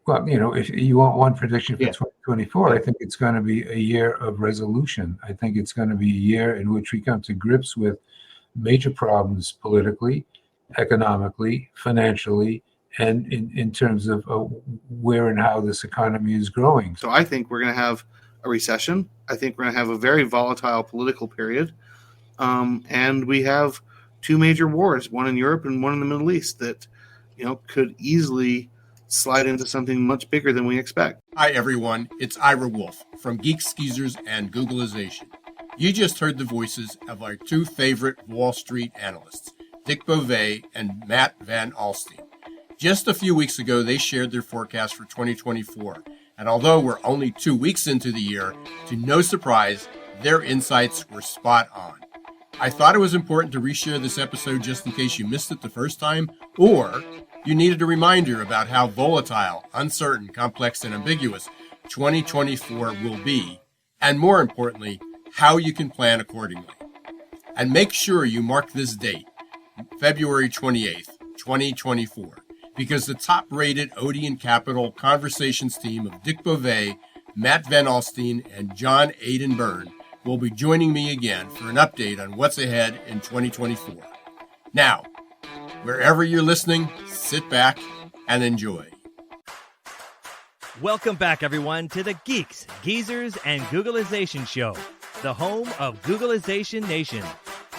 Well, if you want one prediction for Yeah. 2024, I think it's going to be a year of resolution. I think it's going to be a year in which we come to grips with major problems politically, economically, financially, and in terms of where and how this economy is growing. So I think we're going to have a recession. I think we're going to have a very volatile political period. And we have two major wars, one in Europe and one in the Middle East, that could easily slide into something much bigger than we expect. Hi, everyone. It's Ira Wolfe from Geeks, Skeezers, and Googlization. You just heard the voices of our two favorite Wall Street analysts, Dick Bove and Matt Van Alstyne. Just a few weeks ago, they shared their forecast for 2024. And although we're only 2 weeks into the year, to no surprise, their insights were spot on. I thought it was important to reshare this episode just in case you missed it the first time, or you needed a reminder about how volatile, uncertain, complex, and ambiguous 2024 will be, and more importantly, how you can plan accordingly. And make sure you mark this date, February 28th, 2024, because the top-rated Odeon Capital Conversations team of Dick Bove, Matt Van Alstyne, and John Aidan Byrne will be joining me again for an update on what's ahead in 2024. Now, wherever you're listening, sit back and enjoy. Welcome back, everyone, to the Geeks, Geezers, and Googlization Show, the home of Googlization Nation,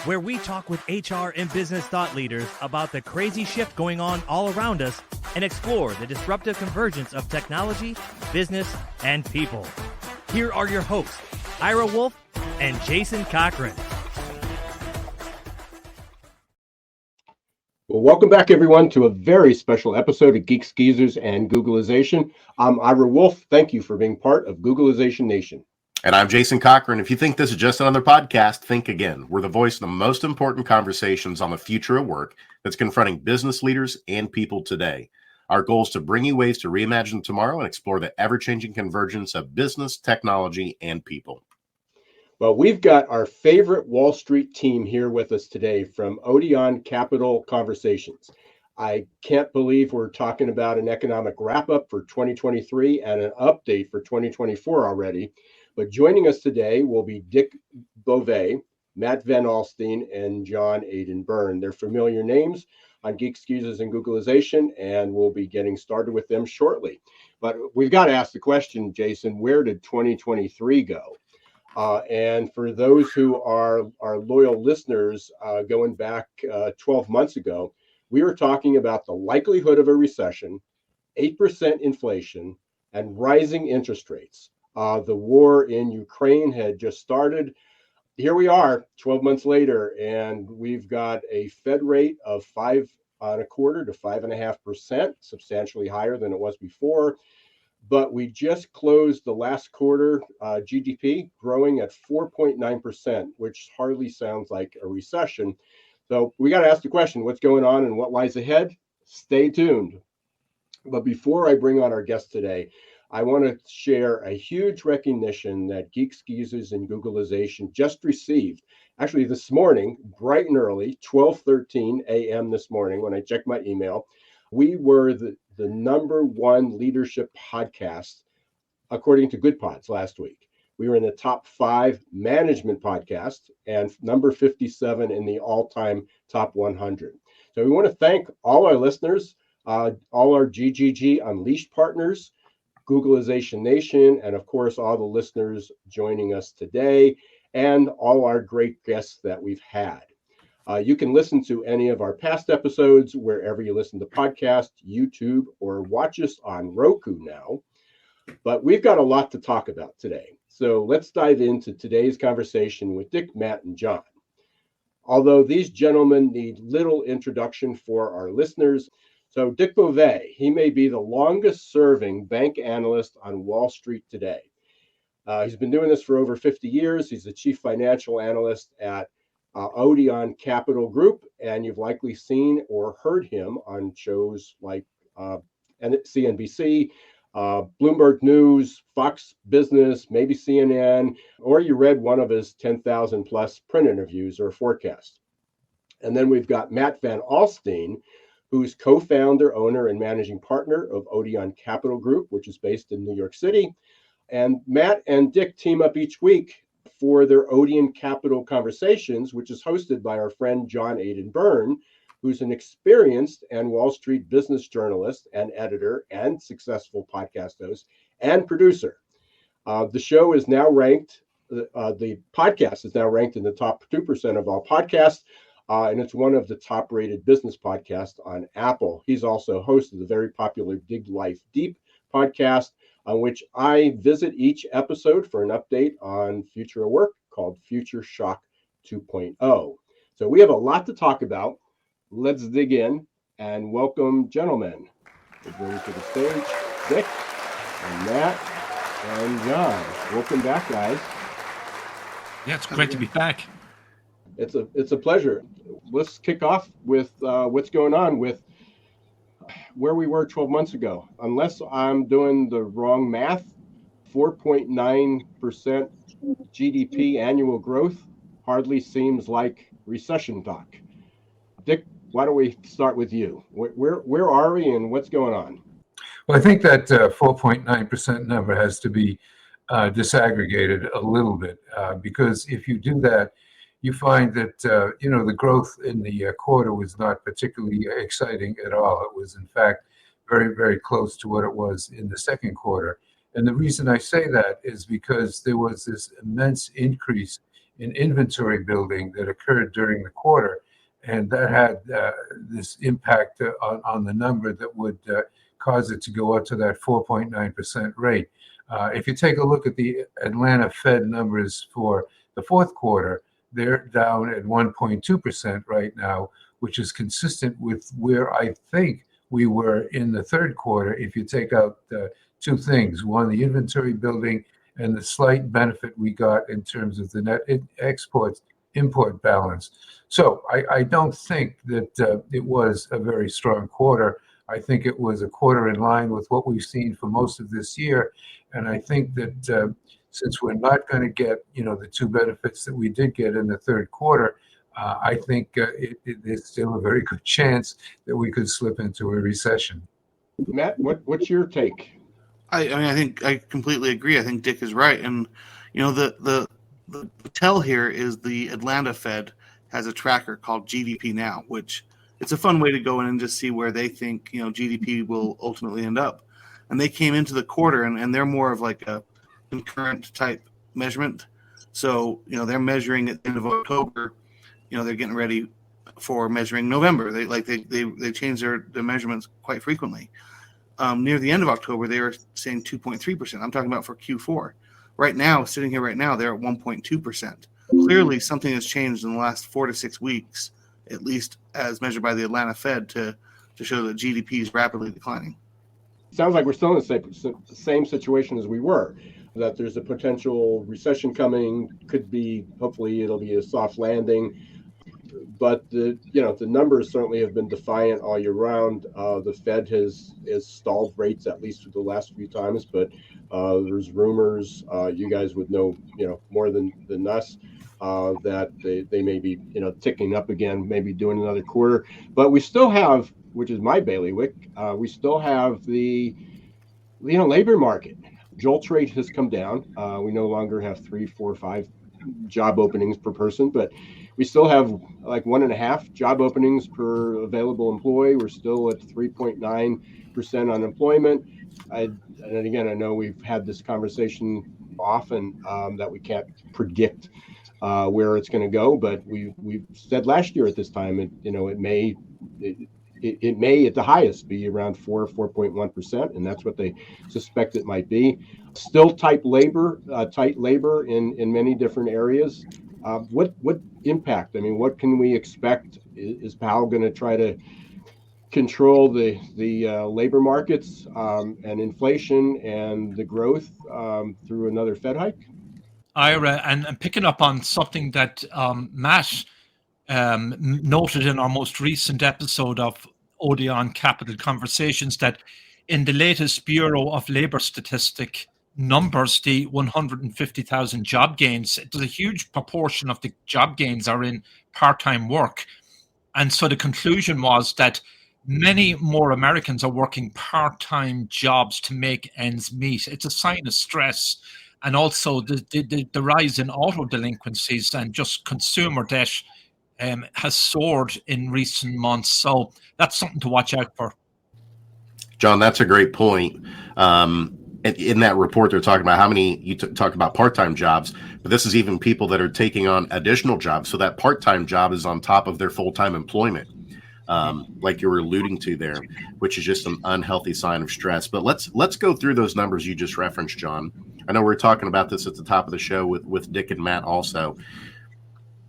where we talk with HR and business thought leaders about the crazy shift going on all around us and explore the disruptive convergence of technology, business, and people. Here are your hosts, Ira Wolfe and Jason Cochran. Well, welcome back, everyone, to a very special episode of Geeks, Geezers, and Googlization. I'm Ira Wolfe. Thank you for being part of Googlization Nation. And I'm Jason Cochran. If you think this is just another podcast, think again. We're the voice of the most important conversations on the future of work that's confronting business leaders and people today. Our goal is to bring you ways to reimagine tomorrow and explore the ever-changing convergence of business, technology, and people. Well, we've got our favorite Wall Street team here with us today from Odeon Capital Conversations. I can't believe we're talking about an economic wrap-up for 2023 and an update for 2024 already. But joining us today will be Dick Bove, Matt Van Alstyne, and John Aidan Byrne. They're familiar names on Geeks, Geezers, and Googlization, and we'll be getting started with them shortly. But we've got to ask the question, Jason, where did 2023 go? And for those who are loyal listeners, going back 12 months ago, we were talking about the likelihood of a recession, 8% inflation, and rising interest rates. The war in Ukraine had just started. Here we are 12 months later, and we've got a Fed rate of 5.25% to 5.5%, substantially higher than it was before. But we just closed the last quarter GDP growing at 4.9%, which hardly sounds like a recession. So we got to ask the question, what's going on and what lies ahead? Stay tuned. But before I bring on our guest today, I want to share a huge recognition that Geeks, Geezers, and Googlization just received. Actually, this morning, bright and early, 12:13 a.m. this morning, when I checked my email, we were the number one leadership podcast, according to Good Pods last week. We were in the top 5 management podcasts and number 57 in the all-time top 100. So we want to thank all our listeners, all our GGG Unleashed partners, Googlization Nation, and of course, all the listeners joining us today, and all our great guests that we've had. You can listen to any of our past episodes wherever you listen to podcasts, YouTube, or watch us on Roku now. But we've got a lot to talk about today. So let's dive into today's conversation with Dick, Matt, and John. Although these gentlemen need little introduction for our listeners, so Dick Bove, he may be the longest serving bank analyst on Wall Street today. He's been doing this for over 50 years. He's the chief financial analyst at Odeon Capital Group, and you've likely seen or heard him on shows like CNBC, Bloomberg News, Fox Business, maybe CNN, or you read one of his 10,000 plus print interviews or forecasts. And then we've got Matt Van Alstyne, who's co-founder, owner, and managing partner of Odeon Capital Group, which is based in New York City. And Matt and Dick team up each week for their Odeon Capital Conversations, which is hosted by our friend John Aidan Byrne, who's an experienced and Wall Street business journalist and editor and successful podcast host and producer. The show is now ranked, the podcast is now ranked in the top 2% of all podcasts, and it's one of the top-rated business podcasts on Apple. He's also host of the very popular Dig Life Deep podcast, on which I visit each episode for an update on future work called Future Shock 2.0. So we have a lot to talk about. Let's dig in and welcome, gentlemen. We'll bring to the stage Dick and Matt and John. Welcome back, guys. Yeah, it's great to be back. It's a pleasure. Let's kick off with what's going on with where we were 12 months ago. Unless I'm doing the wrong math, 4.9% GDP annual growth hardly seems like recession talk. Dick, why don't we start with you? Where are we and what's going on? Well, I think that 4.9% number has to be disaggregated a little bit because if you do that, you find that the growth in the quarter was not particularly exciting at all. It was, in fact, very, very close to what it was in the second quarter. And the reason I say that is because there was this immense increase in inventory building that occurred during the quarter, and that had this impact on the number that would cause it to go up to that 4.9% rate. If you take a look at the Atlanta Fed numbers for the fourth quarter, they're down at 1.2% right now, which is consistent with where I think we were in the third quarter if you take out two things. One, the inventory building, and the slight benefit we got in terms of the net import balance. So I don't think that it was a very strong quarter. I think it was a quarter in line with what we've seen for most of this year. And I think that since we're not going to get, the two benefits that we did get in the third quarter, I think there's still a very good chance that we could slip into a recession. Matt, what's your take? I think I completely agree. I think Dick is right. And, the tell here is the Atlanta Fed has a tracker called GDP Now, which it's a fun way to go in and just see where they think, GDP will ultimately end up. And they came into the quarter and they're more of like a concurrent type measurement. So, they're measuring at the end of October, they're getting ready for measuring November. They change their measurements quite frequently. Near the end of October, they were saying 2.3%. I'm talking about for Q4. Right now, sitting here right now, they're at 1.2%. Clearly, something has changed in the last 4 to 6 weeks, at least as measured by the Atlanta Fed, to show that GDP is rapidly declining. Sounds like we're still in the same situation as we were, that there's a potential recession coming, could be, hopefully it'll be a soft landing. But the numbers certainly have been defiant all year round. The Fed has stalled rates at least for the last few times, but there's rumors, you guys would know more than us, that they may be ticking up again, maybe doing another quarter. But we still have, which is my bailiwick, we still have the labor market. JOLTS rate has come down. We no longer have 3, 4, 5 job openings per person, but we still have like 1.5 job openings per available employee. We're still at 3.9% unemployment. And again, I know we've had this conversation often that we can't predict where it's going to go, but we said last year at this time, it may at the highest be around 4.1%, and that's what they suspect it might be. Still tight labor in many different areas. What impact? I mean, what can we expect? Is Powell going to try to control the labor markets and inflation and the growth through another Fed hike? Ira, and picking up on something that Matt noted in our most recent episode of Odeon Capital Conversations, that in the latest Bureau of Labor Statistic numbers, the 150,000 job gains, there's a huge proportion of the job gains are in part-time work. And so the conclusion was that many more Americans are working part-time jobs to make ends meet. It's a sign of stress, and also the rise in auto delinquencies and just consumer debt has soared in recent months. So that's something to watch out for. John, that's a great point. In that report, they're talking about how many, you talk about part-time jobs, but this is even people that are taking on additional jobs. So that part-time job is on top of their full-time employment, like you were alluding to there, which is just an unhealthy sign of stress. But let's go through those numbers you just referenced, John. I know we were talking about this at the top of the show with Dick and Matt also.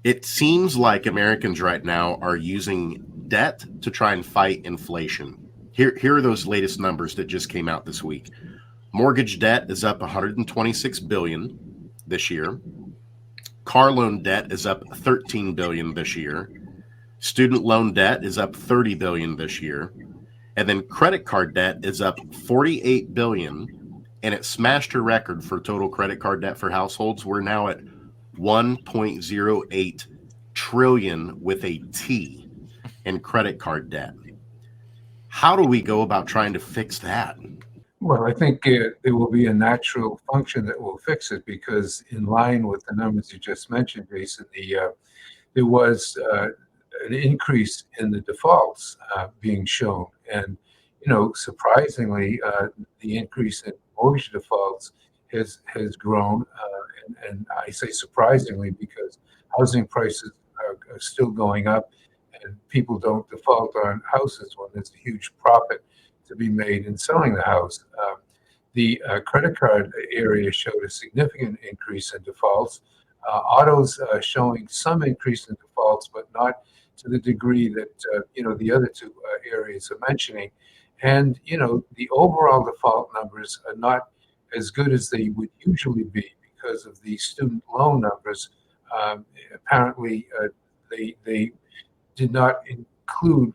It seems like Americans right now are using debt to try and fight inflation. Here are those latest numbers that just came out this week. Mortgage debt is up $126 billion this year. Car loan debt is up $13 billion this year. Student loan debt is up $30 billion this year. And then credit card debt is up $48 billion, and it smashed a record for total credit card debt for households. We're now at $1.08 trillion with a T in credit card debt. How do we go about trying to fix that? Well, I think there will be a natural function that will fix it, because in line with the numbers you just mentioned, Jason, there was an increase in the defaults being shown. And, surprisingly, the increase in mortgage defaults has grown. And I say surprisingly because housing prices are still going up, and people don't default on houses when there's a huge profit to be made in selling the house. The credit card area showed a significant increase in defaults. Autos showing some increase in defaults, but not to the degree that the other two areas are mentioning. And the overall default numbers are not as good as they would usually be because of the student loan numbers. Apparently, they did not include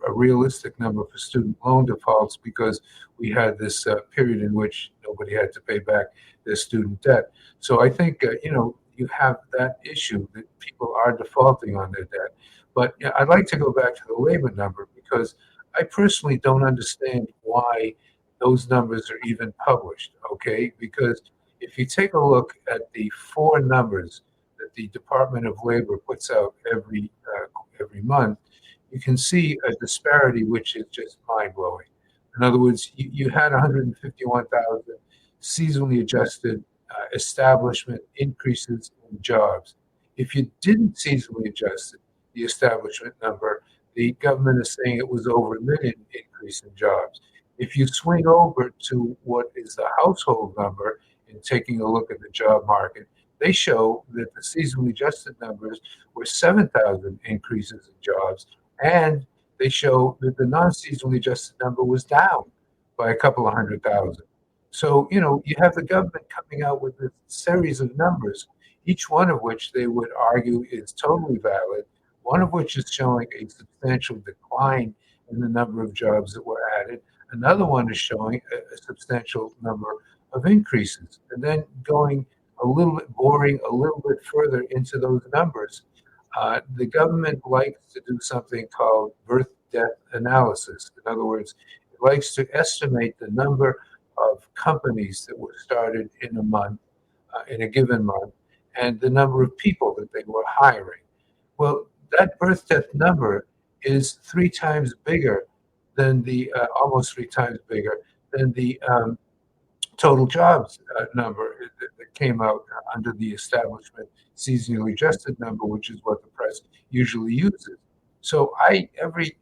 a realistic number for student loan defaults because we had this period in which nobody had to pay back their student debt. So I think, you have that issue that people are defaulting on their debt. But I'd like to go back to the labor number, because I personally don't understand why those numbers are even published, okay? Because if you take a look at the four numbers that the Department of Labor puts out every month, you can see a disparity which is just mind-blowing. In other words, you had 151,000 seasonally adjusted establishment increases in jobs. If you didn't seasonally adjust the establishment number, the government is saying it was over 1 million increase in jobs. If you swing over to what is the household number and taking a look at the job market, they show that the seasonally adjusted numbers were 7,000 increases in jobs, and they show that the non-seasonally adjusted number was down by a couple of 100,000. So, you have the government coming out with a series of numbers, each one of which they would argue is totally valid, one of which is showing a substantial decline in the number of jobs that were added. Another one is showing a substantial number of increases. And then going boring a little bit further into those numbers, the government likes to do something called birth-death analysis. In other words, it likes to estimate the number of companies that were started in a month, in a given month, and the number of people that they were hiring. Well, that birth-death number is almost three times bigger than the total jobs number that came out under the establishment seasonally adjusted number, which is what the press usually uses. So every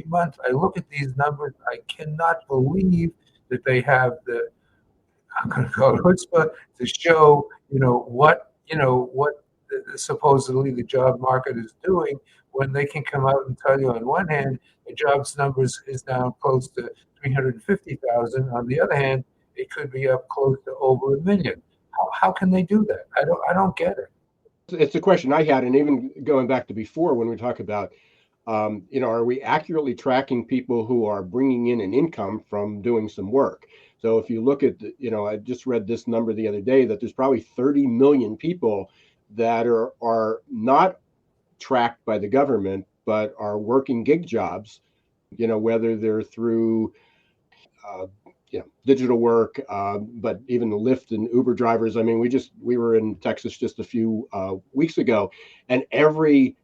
month I look at these numbers. I cannot believe that they have I'm going to call it chutzpah to show what supposedly the job market is doing, when they can come out and tell you on one hand the jobs numbers is down close to 350,000. On the other hand, it could be up close to over 1 million. How can they do that? I don't get it. It's a question I had, and even going back to before when we talk about, are we accurately tracking people who are bringing in an income from doing some work? So if you look at, I just read this number the other day that there's probably 30 million people that are not tracked by the government, but are working gig jobs whether they're through digital work, but even the Lyft and Uber drivers. I mean, we were in Texas just a few weeks ago, and every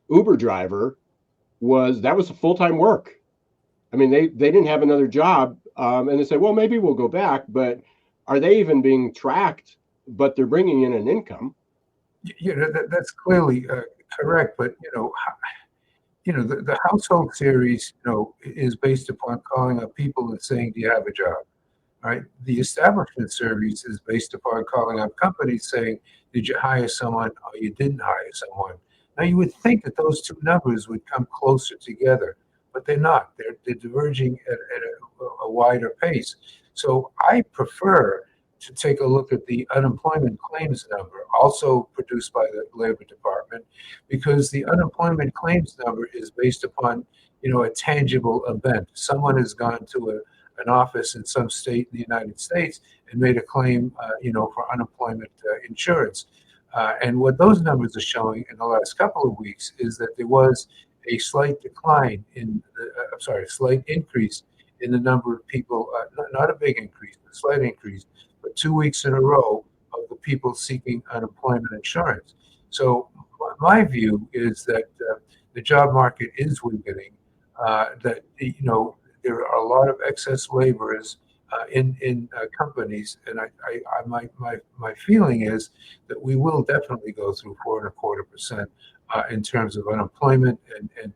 Uber driver was a full-time work. I mean, they didn't have another job, and they said, well, maybe we'll go back, but are they even being tracked? But they're bringing in an income. That's clearly correct, but the household series, is based upon calling up people and saying, "Do you have a job?" Right? The establishment series is based upon calling up companies saying, "Did you hire someone or you didn't hire someone?" Now, you would think that those two numbers would come closer together, but they're not. They're diverging at a wider pace. So I prefer to take a look at the unemployment claims number, also produced by the Labor Department, because the unemployment claims number is based upon, a tangible event. Someone has gone to an office in some state in the United States and made a claim, for unemployment insurance. And what those numbers are showing in the last couple of weeks is that there was a slight decline slight increase in the number of people, not a big increase, a slight increase, but 2 weeks in a row of the people seeking unemployment insurance. So my view is that the job market is weakening, that, there are a lot of excess laborers in companies, and my feeling is that we will definitely go through 4.25% in terms of unemployment, and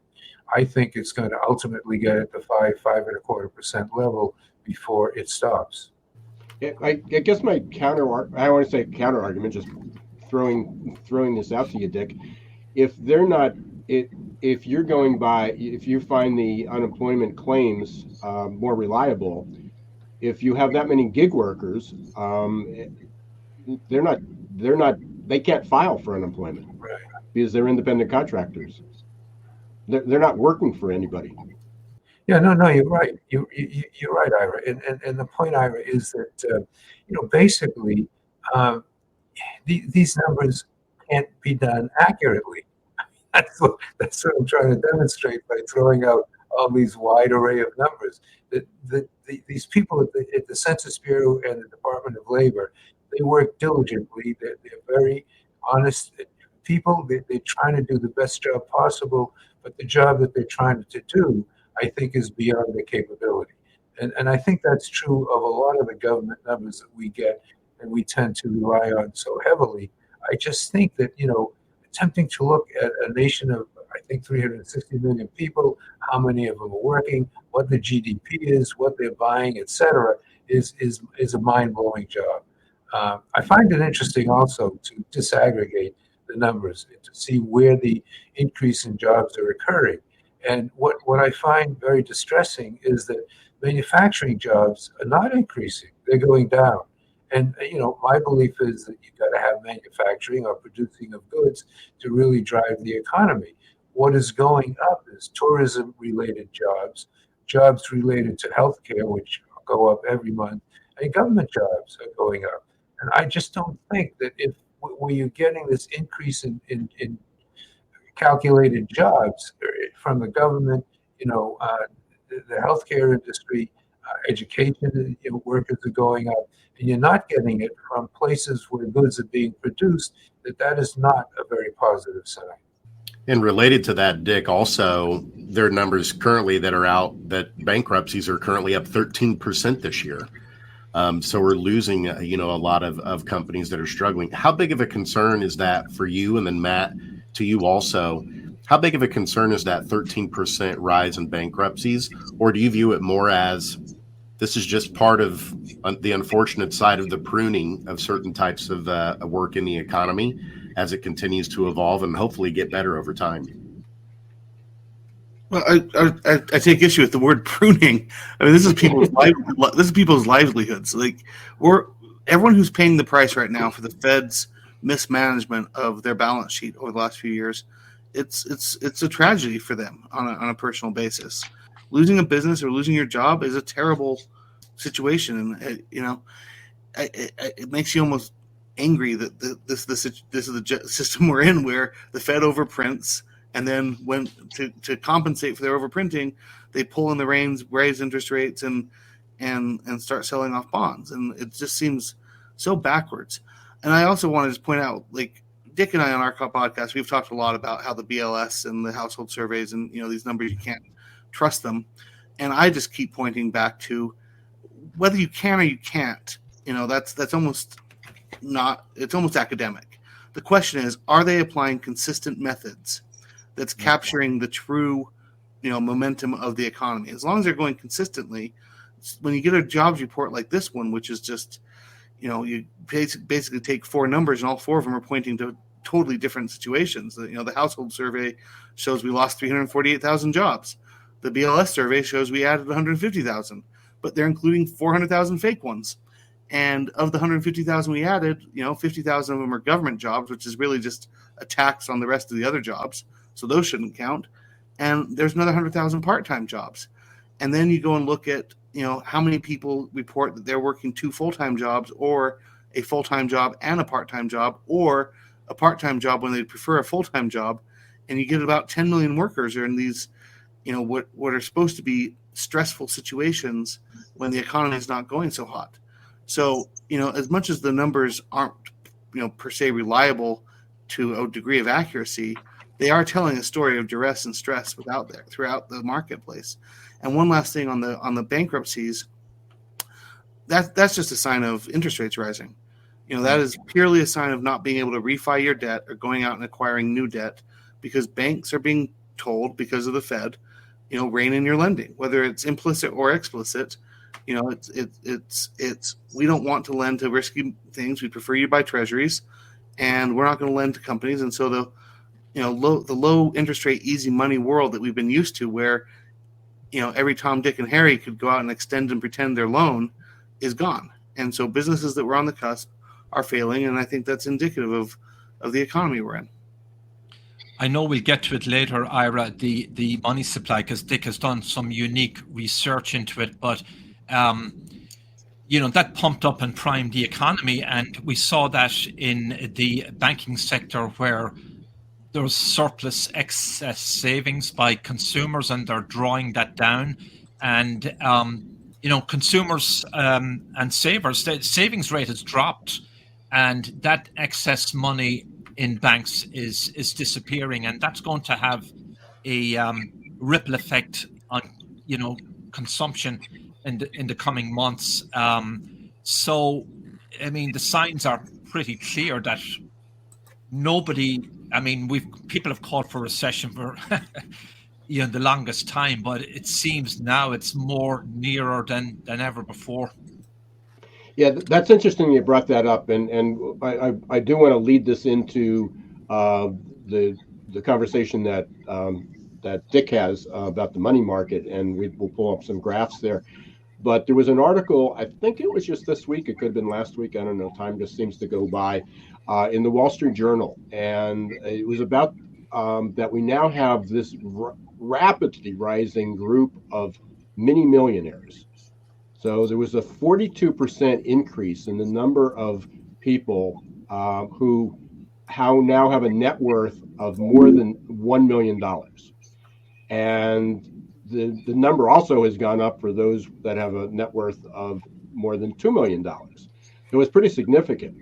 I think it's going to ultimately get at the 5.25% level before it stops. I guess my I want to say counter argument, just throwing this out to you, Dick. If they're not if you're going by, if you find the unemployment claims more reliable, if you have that many gig workers, they can't file for unemployment, Right. because they're independent contractors. They're not working for anybody. Yeah, no, you're right. You're right, Ira. And the point, Ira, is that basically these numbers can't be done accurately. That's what I'm trying to demonstrate by throwing out all these wide array of numbers. These people at the Census Bureau and the Department of Labor, they work diligently. They're very honest people. They're trying to do the best job possible, but the job that they're trying to do, I think, is beyond their capability. And I think that's true of a lot of the government numbers that we get and we tend to rely on so heavily. I just think that, attempting to look at a nation of, I think, 360 million people, how many of them are working, what the GDP is, what they're buying, etc., is a mind-blowing job. I find it interesting also to disaggregate the numbers to see where the increase in jobs are occurring. And what I find very distressing is that manufacturing jobs are not increasing; they're going down. And my belief is that you've got to have manufacturing or producing of goods to really drive the economy. What is going up is tourism-related jobs related to healthcare, which go up every month, and government jobs are going up. And I just don't think that where you're getting this increase in calculated jobs from the government, the healthcare industry, education, workers are going up, and you're not getting it from places where goods are being produced, that is not a very positive sign. And related to that, Dick, also, there are numbers currently that are out that bankruptcies are currently up 13% this year. So we're losing, a lot of companies that are struggling. How big of a concern is that for you? And then, Matt, to you also, how big of a concern is that 13% rise in bankruptcies? Or do you view it more as this is just part of the unfortunate side of the pruning of certain types of work in the economy as it continues to evolve and hopefully get better over time? Well, I take issue with the word pruning. I mean, this is people's livelihoods. Like, everyone who's paying the price right now for the Fed's mismanagement of their balance sheet over the last few years, it's a tragedy for them on a personal basis. Losing a business or losing your job is a terrible situation, and it makes you almost angry that this is the system we're in, where the Fed overprints And then when to compensate for their overprinting, they pull in the reins, raise interest rates, and start selling off bonds. And it just seems so backwards. And I also want to just point out, like Dick and I on our podcast, we've talked a lot about how the BLS and the household surveys and these numbers, you can't trust them. And I just keep pointing back to whether you can or you can't. That's almost not. It's almost academic. The question is, are they applying consistent methods that's capturing the true, momentum of the economy? As long as they're going consistently, when you get a jobs report like this one, which is just, you basically take four numbers and all four of them are pointing to totally different situations. The household survey shows we lost 348,000 jobs. The BLS survey shows we added 150,000, but they're including 400,000 fake ones. And of the 150,000 we added, 50,000 of them are government jobs, which is really just a tax on the rest of the other jobs. So those shouldn't count. And there's another 100,000 part-time jobs. And then you go and look at, how many people report that they're working two full-time jobs, or a full-time job and a part-time job, or a part-time job when they prefer a full-time job. And you get about 10 million workers are in these, what are supposed to be stressful situations when the economy is not going so hot. So, as much as the numbers aren't, per se reliable to a degree of accuracy, they are telling a story of duress and stress throughout the marketplace. And one last thing on the bankruptcies, that's just a sign of interest rates rising. That is purely a sign of not being able to refi your debt or going out and acquiring new debt, because banks are being told, because of the Fed, rein in your lending, whether it's implicit or explicit. It's we don't want to lend to risky things. We prefer you buy treasuries, and we're not going to lend to companies. And so the low interest rate, easy money world that we've been used to, where every Tom, Dick, and Harry could go out and extend and pretend their loan, is gone. And so businesses that were on the cusp are failing, and I think that's indicative of the economy we're in. I know we'll get to it later, Ira, the money supply, because Dick has done some unique research into it, but that pumped up and primed the economy, and we saw that in the banking sector, where there was surplus excess savings by consumers, and they're drawing that down. And consumers and savers, the savings rate has dropped, and that excess money in banks is disappearing, and that's going to have a ripple effect on consumption in the coming months. So I mean, the signs are pretty clear that people have called for recession for the longest time, but it seems now it's more nearer than ever before. Yeah, that's interesting you brought that up, and I do want to lead this into the conversation that Dick has about the money market, and we'll pull up some graphs there. But there was an article, I think it was just this week, it could have been last week, I don't know, time just seems to go by, in the Wall Street Journal, and it was about that we now have this rapidly rising group of mini millionaires. So there was a 42% increase in the number of people who now have a net worth of more than $1 million. And the number also has gone up for those that have a net worth of more than $2 million. It was pretty significant.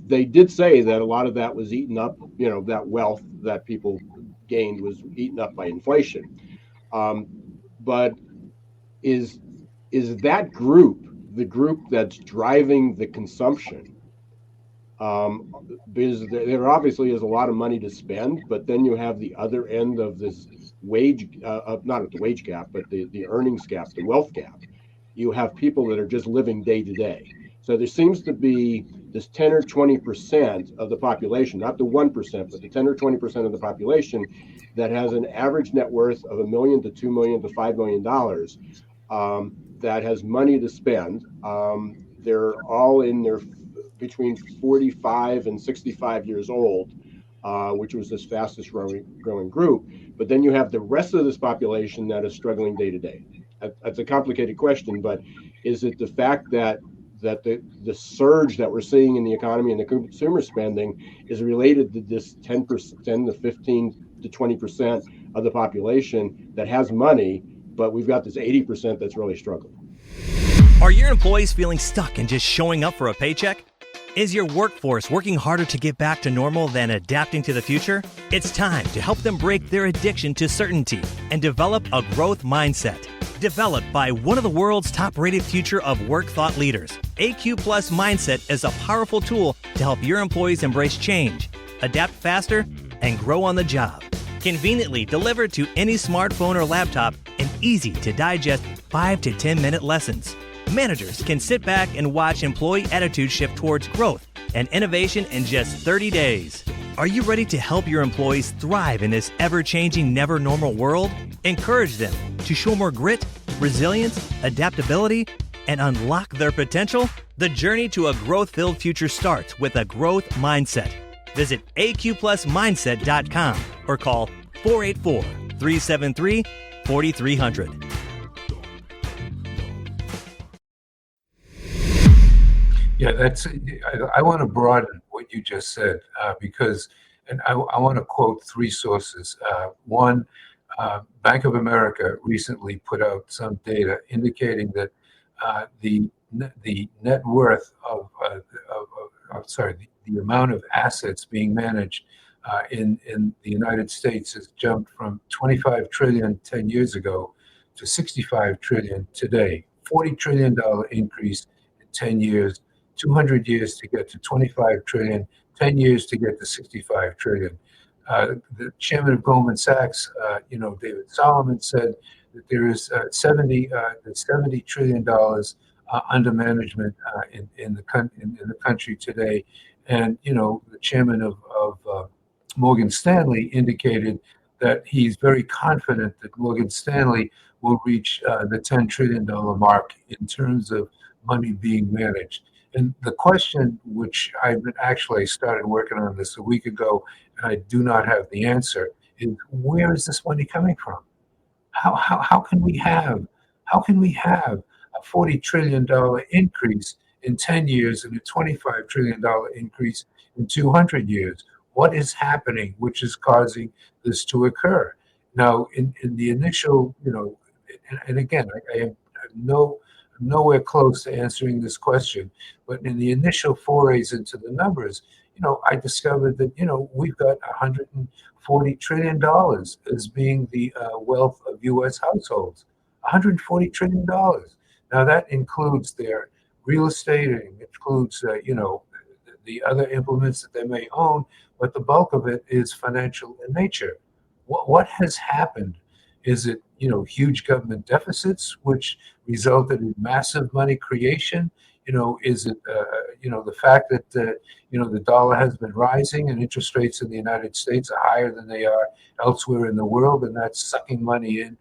They did say that a lot of that was eaten up, that wealth that people gained was eaten up by inflation. But is that group the group that's driving the consumption? Because there obviously is a lot of money to spend, but then you have the other end of this wage, not at the wage gap, but the earnings gap, the wealth gap. You have people that are just living day to day. So there seems to be this 10 or 20% of the population, not the 1%, but the 10 or 20% of the population that has an average net worth of $1 million to $2 million to $5 million, that has money to spend. They're all in their between 45 and 65 years old, which was this fastest growing group. But then you have the rest of this population that is struggling day to day. That's a complicated question, but is it the fact that the surge that we're seeing in the economy and the consumer spending is related to this 10 to 15 to 20% of the population that has money, but we've got this 80% that's really struggling. Are your employees feeling stuck and just showing up for a paycheck? Is your workforce working harder to get back to normal than adapting to the future? It's time to help them break their addiction to certainty and develop a growth mindset. Developed by one of the world's top-rated future of work thought leaders, AQ Plus Mindset is a powerful tool to help your employees embrace change, adapt faster, and grow on the job. Conveniently delivered to any smartphone or laptop in easy-to-digest 5 to 10-minute lessons. Managers can sit back and watch employee attitude shift towards growth and innovation in just 30 days. Are you ready to help your employees thrive in this ever-changing, never-normal world? Encourage them to show more grit, resilience, adaptability, and unlock their potential? The journey to a growth-filled future starts with a growth mindset. Visit aqplusmindset.com or call 484-373-4300. Yeah, I want to broaden what you just said because, and I want to quote three sources. One, Bank of America recently put out some data indicating that the net worth the amount of assets being managed in the United States has jumped from 25 trillion 10 years ago to 65 trillion today. $40 trillion increase in 10 years. 200 years to get to 25 trillion, 10 years to get to 65 trillion. The chairman of Goldman Sachs, David Solomon, said that there is $70 trillion under management in the country today. And, the chairman of Morgan Stanley indicated that he's very confident that Morgan Stanley will reach the $10 trillion mark in terms of money being managed. And the question, which I started working on this a week ago, and I do not have the answer, is where is this money coming from? How can we have a $40 trillion increase in 10 years and a $25 trillion increase in 200 years? What is happening which is causing this to occur? Now, in the initial, and again, I have nowhere close to answering this question, but in the initial forays into the numbers, I discovered that, we've got $140 trillion as being the wealth of U.S. households. $140 trillion. Now that includes their real estate, and includes, the other implements that they may own, but the bulk of it is financial in nature. What has happened? Is it, huge government deficits, which resulted in massive money creation? Is it, the fact that, the dollar has been rising and interest rates in the United States are higher than they are elsewhere in the world, and that's sucking money in,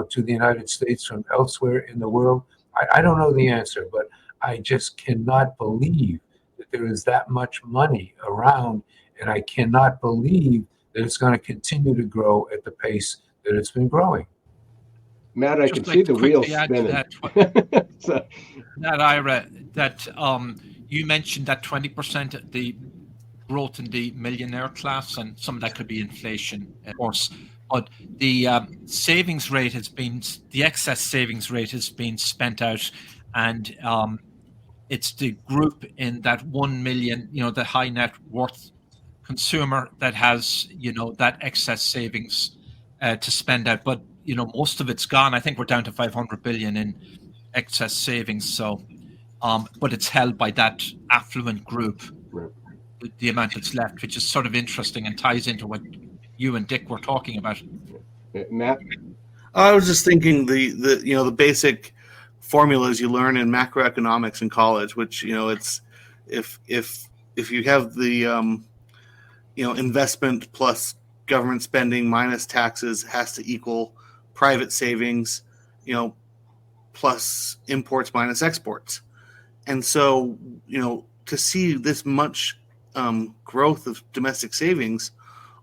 to the United States from elsewhere in the world? I don't know the answer, but I just cannot believe that there is that much money around, and I cannot believe that it's going to continue to grow at the pace that it's been growing. Matt, I can see the wheels spinning. That Ira, that you mentioned that 20% of the growth in the millionaire class, and some of that could be inflation, of course. But the savings rate the excess savings rate has been spent out, and it's the group in that 1 million, the high net worth consumer that has, that excess savings to spend out. But most of it's gone. I think we're down to 500 billion in excess savings. So, but it's held by that affluent group, the amount that's left, which is sort of interesting and ties into what you and Dick were talking about. Matt, I was just thinking the basic formulas you learn in macroeconomics in college, which it's if you have the investment plus government spending minus taxes has to equal private savings, plus imports minus exports. And so, to see this much growth of domestic savings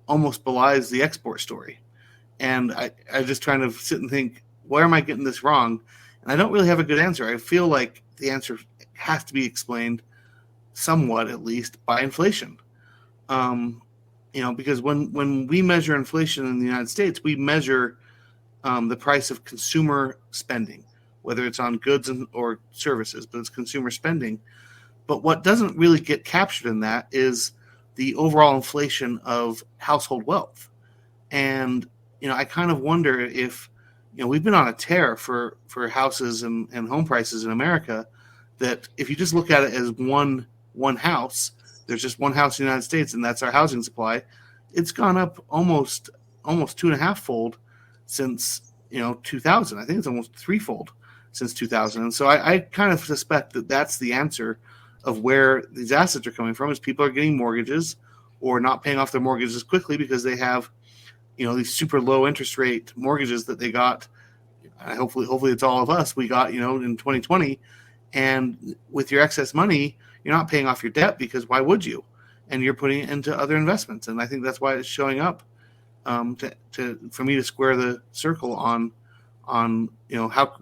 almost belies the export story. And I'm just trying to sit and think, where am I getting this wrong? And I don't really have a good answer. I feel like the answer has to be explained somewhat, at least, by inflation. because when we measure inflation in the United States, we measure the price of consumer spending, whether it's on goods or services, but it's consumer spending. But what doesn't really get captured in that is the overall inflation of household wealth. And, I kind of wonder if, we've been on a tear for houses and home prices in America, that if you just look at it as one house, there's just one house in the United States, and that's our housing supply. It's gone up almost 2.5-fold since 2000. I think it's almost threefold since 2000. And so I kind of suspect that that's the answer of where these assets are coming from, is people are getting mortgages or not paying off their mortgages quickly because they have these super low interest rate mortgages that they got. Hopefully it's all of us. We got in 2020, and with your excess money, you're not paying off your debt, because why would you? And you're putting it into other investments. And I think that's why it's showing up for me to square the circle on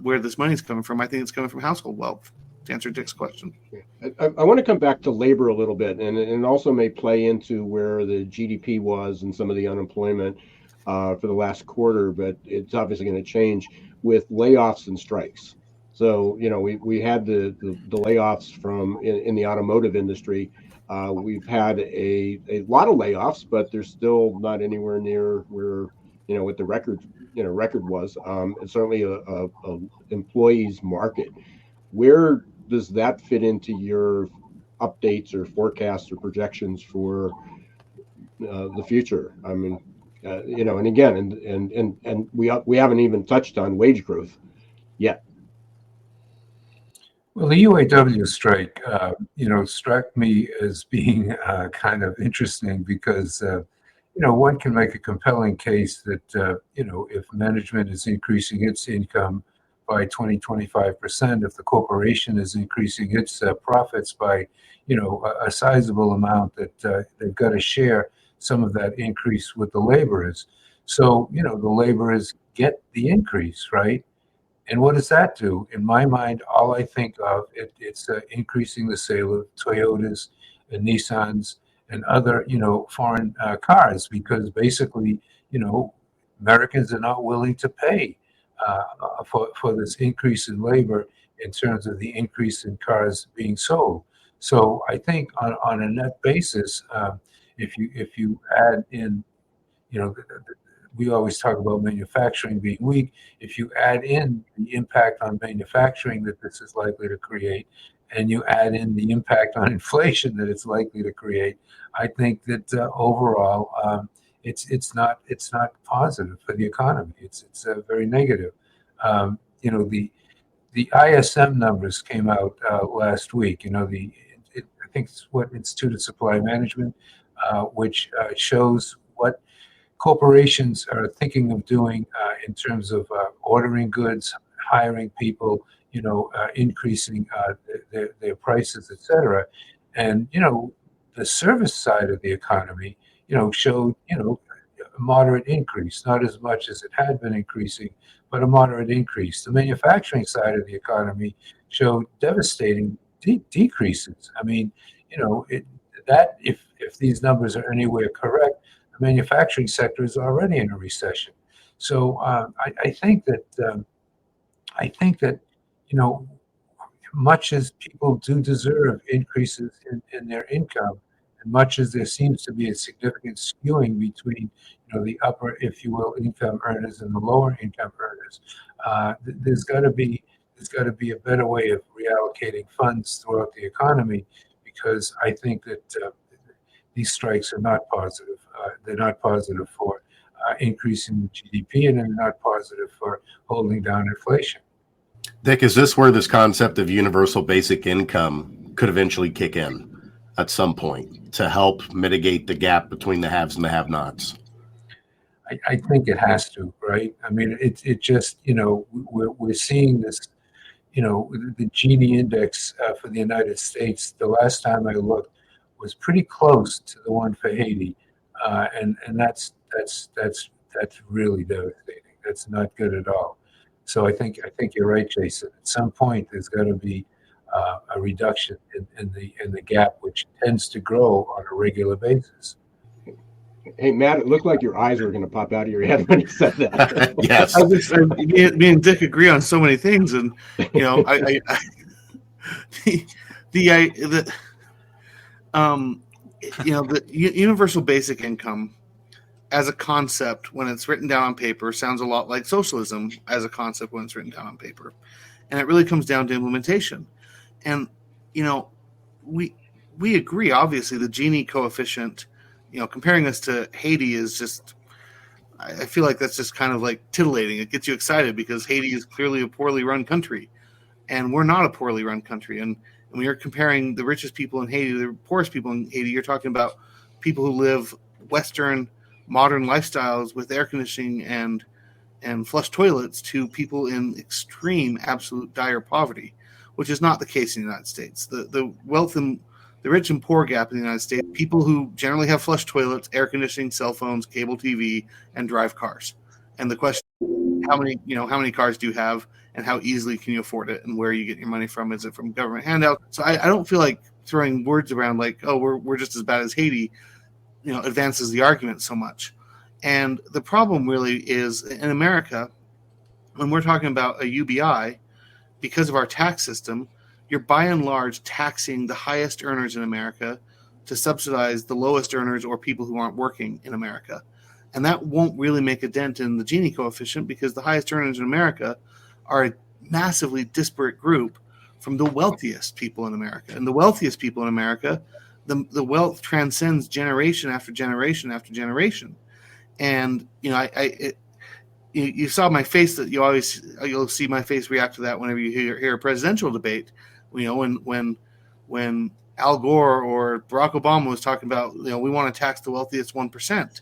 where this money is coming from. I think it's coming from household wealth, to answer Dick's question. I want to come back to labor a little bit, and it also may play into where the GDP was and some of the unemployment for the last quarter, but it's obviously going to change with layoffs and strikes. So, we had the layoffs from in the automotive industry. We've had a lot of layoffs, but they're still not anywhere near where, what the record was. It's certainly a employees market. Where does that fit into your updates or forecasts or projections for the future? I mean, and again, and we haven't even touched on wage growth yet. Well, the UAW strike, struck me as being kind of interesting because, one can make a compelling case that, if management is increasing its income by 20-25%, if the corporation is increasing its profits by, a sizable amount, that they've got to share some of that increase with the laborers. So, the laborers get the increase, right? And what does that do? In my mind, all I think of, it's increasing the sale of Toyotas and Nissans and other, foreign cars, because basically, Americans are not willing to pay for this increase in labor in terms of the increase in cars being sold. So I think on a net basis, if you add in, we always talk about manufacturing being weak. If you add in the impact on manufacturing that this is likely to create, and you add in the impact on inflation that it's likely to create, I think that overall it's not positive for the economy. It's very negative. The ISM numbers came out last week. I think it's what Institute of Supply Management, which shows what corporations are thinking of doing in terms of ordering goods, hiring people, increasing their prices, et cetera. And, the service side of the economy, showed, a moderate increase, not as much as it had been increasing, but a moderate increase. The manufacturing side of the economy showed devastating decreases. I mean, if these numbers are anywhere correct, the manufacturing sector is already in a recession. So I think that much as people do deserve increases in their income, and much as there seems to be a significant skewing between the upper, if you will, income earners and the lower income earners, there's got to be a better way of reallocating funds throughout the economy, because I think that these strikes are not positive. They're not positive for increasing GDP, and they're not positive for holding down inflation. Dick, is this where this concept of universal basic income could eventually kick in at some point to help mitigate the gap between the haves and the have-nots? I think it has to, right? I mean, it just, we're seeing this, the Gini index for the United States, the last time I looked, was pretty close to the one for Haiti. And that's really devastating. That's not good at all. So I think you're right, Jason. At some point, there's got to be a reduction in the gap, which tends to grow on a regular basis. Hey, Matt, it looked like your eyes were going to pop out of your head when you said that. Yes. Me and Dick agree on so many things, and you know, the universal basic income as a concept when it's written down on paper sounds a lot like socialism as a concept when it's written down on paper, and it really comes down to implementation. And you know, we agree. Obviously, the Gini coefficient, you know, comparing us to Haiti is just. I feel like that's just kind of like titillating. It gets you excited because Haiti is clearly a poorly run country, and we're not a poorly run country. And when you're comparing the richest people in Haiti to the poorest people in Haiti, you're talking about people who live Western modern lifestyles with air conditioning and flush toilets to people in extreme, absolute dire poverty, which is not the case in the United States. The wealth and the rich and poor gap in the United States, people who generally have flush toilets, air conditioning, cell phones, cable TV, and drive cars. And the question, how many cars do you have, and how easily can you afford it, and where you get your money from? Is it from government handouts? So I don't feel like throwing words around like, oh, we're just as bad as Haiti, you know, advances the argument so much. And the problem really is in America, when we're talking about a UBI, because of our tax system, you're by and large taxing the highest earners in America to subsidize the lowest earners or people who aren't working in America. And that won't really make a dent in the Gini coefficient because the highest earners in America are a massively disparate group from the wealthiest people in America. And the wealthiest people in America, the wealth transcends generation after generation after generation. And, you know, you saw my face that you'll see my face react to that whenever you hear a presidential debate. You know, when Al Gore or Barack Obama was talking about, you know, we want to tax the wealthiest 1%.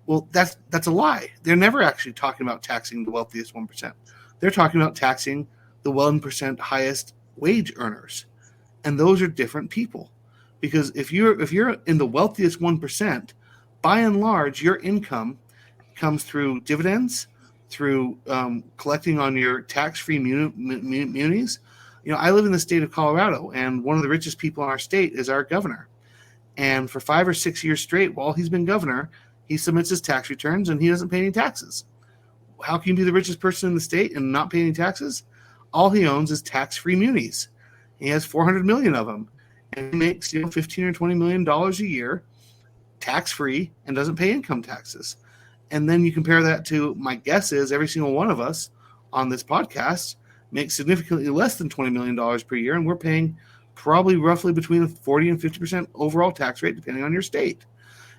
Well, that's a lie. They're never actually talking about taxing the wealthiest 1%. They're talking about taxing the 1% highest wage earners, and those are different people. Because if you're in the wealthiest 1%, by and large, your income comes through dividends, through collecting on your tax-free munis. You know, I live in the state of Colorado, and one of the richest people in our state is our governor. And for 5 or 6 years straight, while he's been governor, he submits his tax returns and he doesn't pay any taxes. How can you be the richest person in the state and not pay any taxes? All he owns is tax-free munis. He has 400 million of them, and he makes, you know, $15 or $20 million a year tax-free and doesn't pay income taxes. And then you compare that to, my guess is every single one of us on this podcast makes significantly less than $20 million per year, and we're paying probably roughly between a 40 and 50% overall tax rate, depending on your state.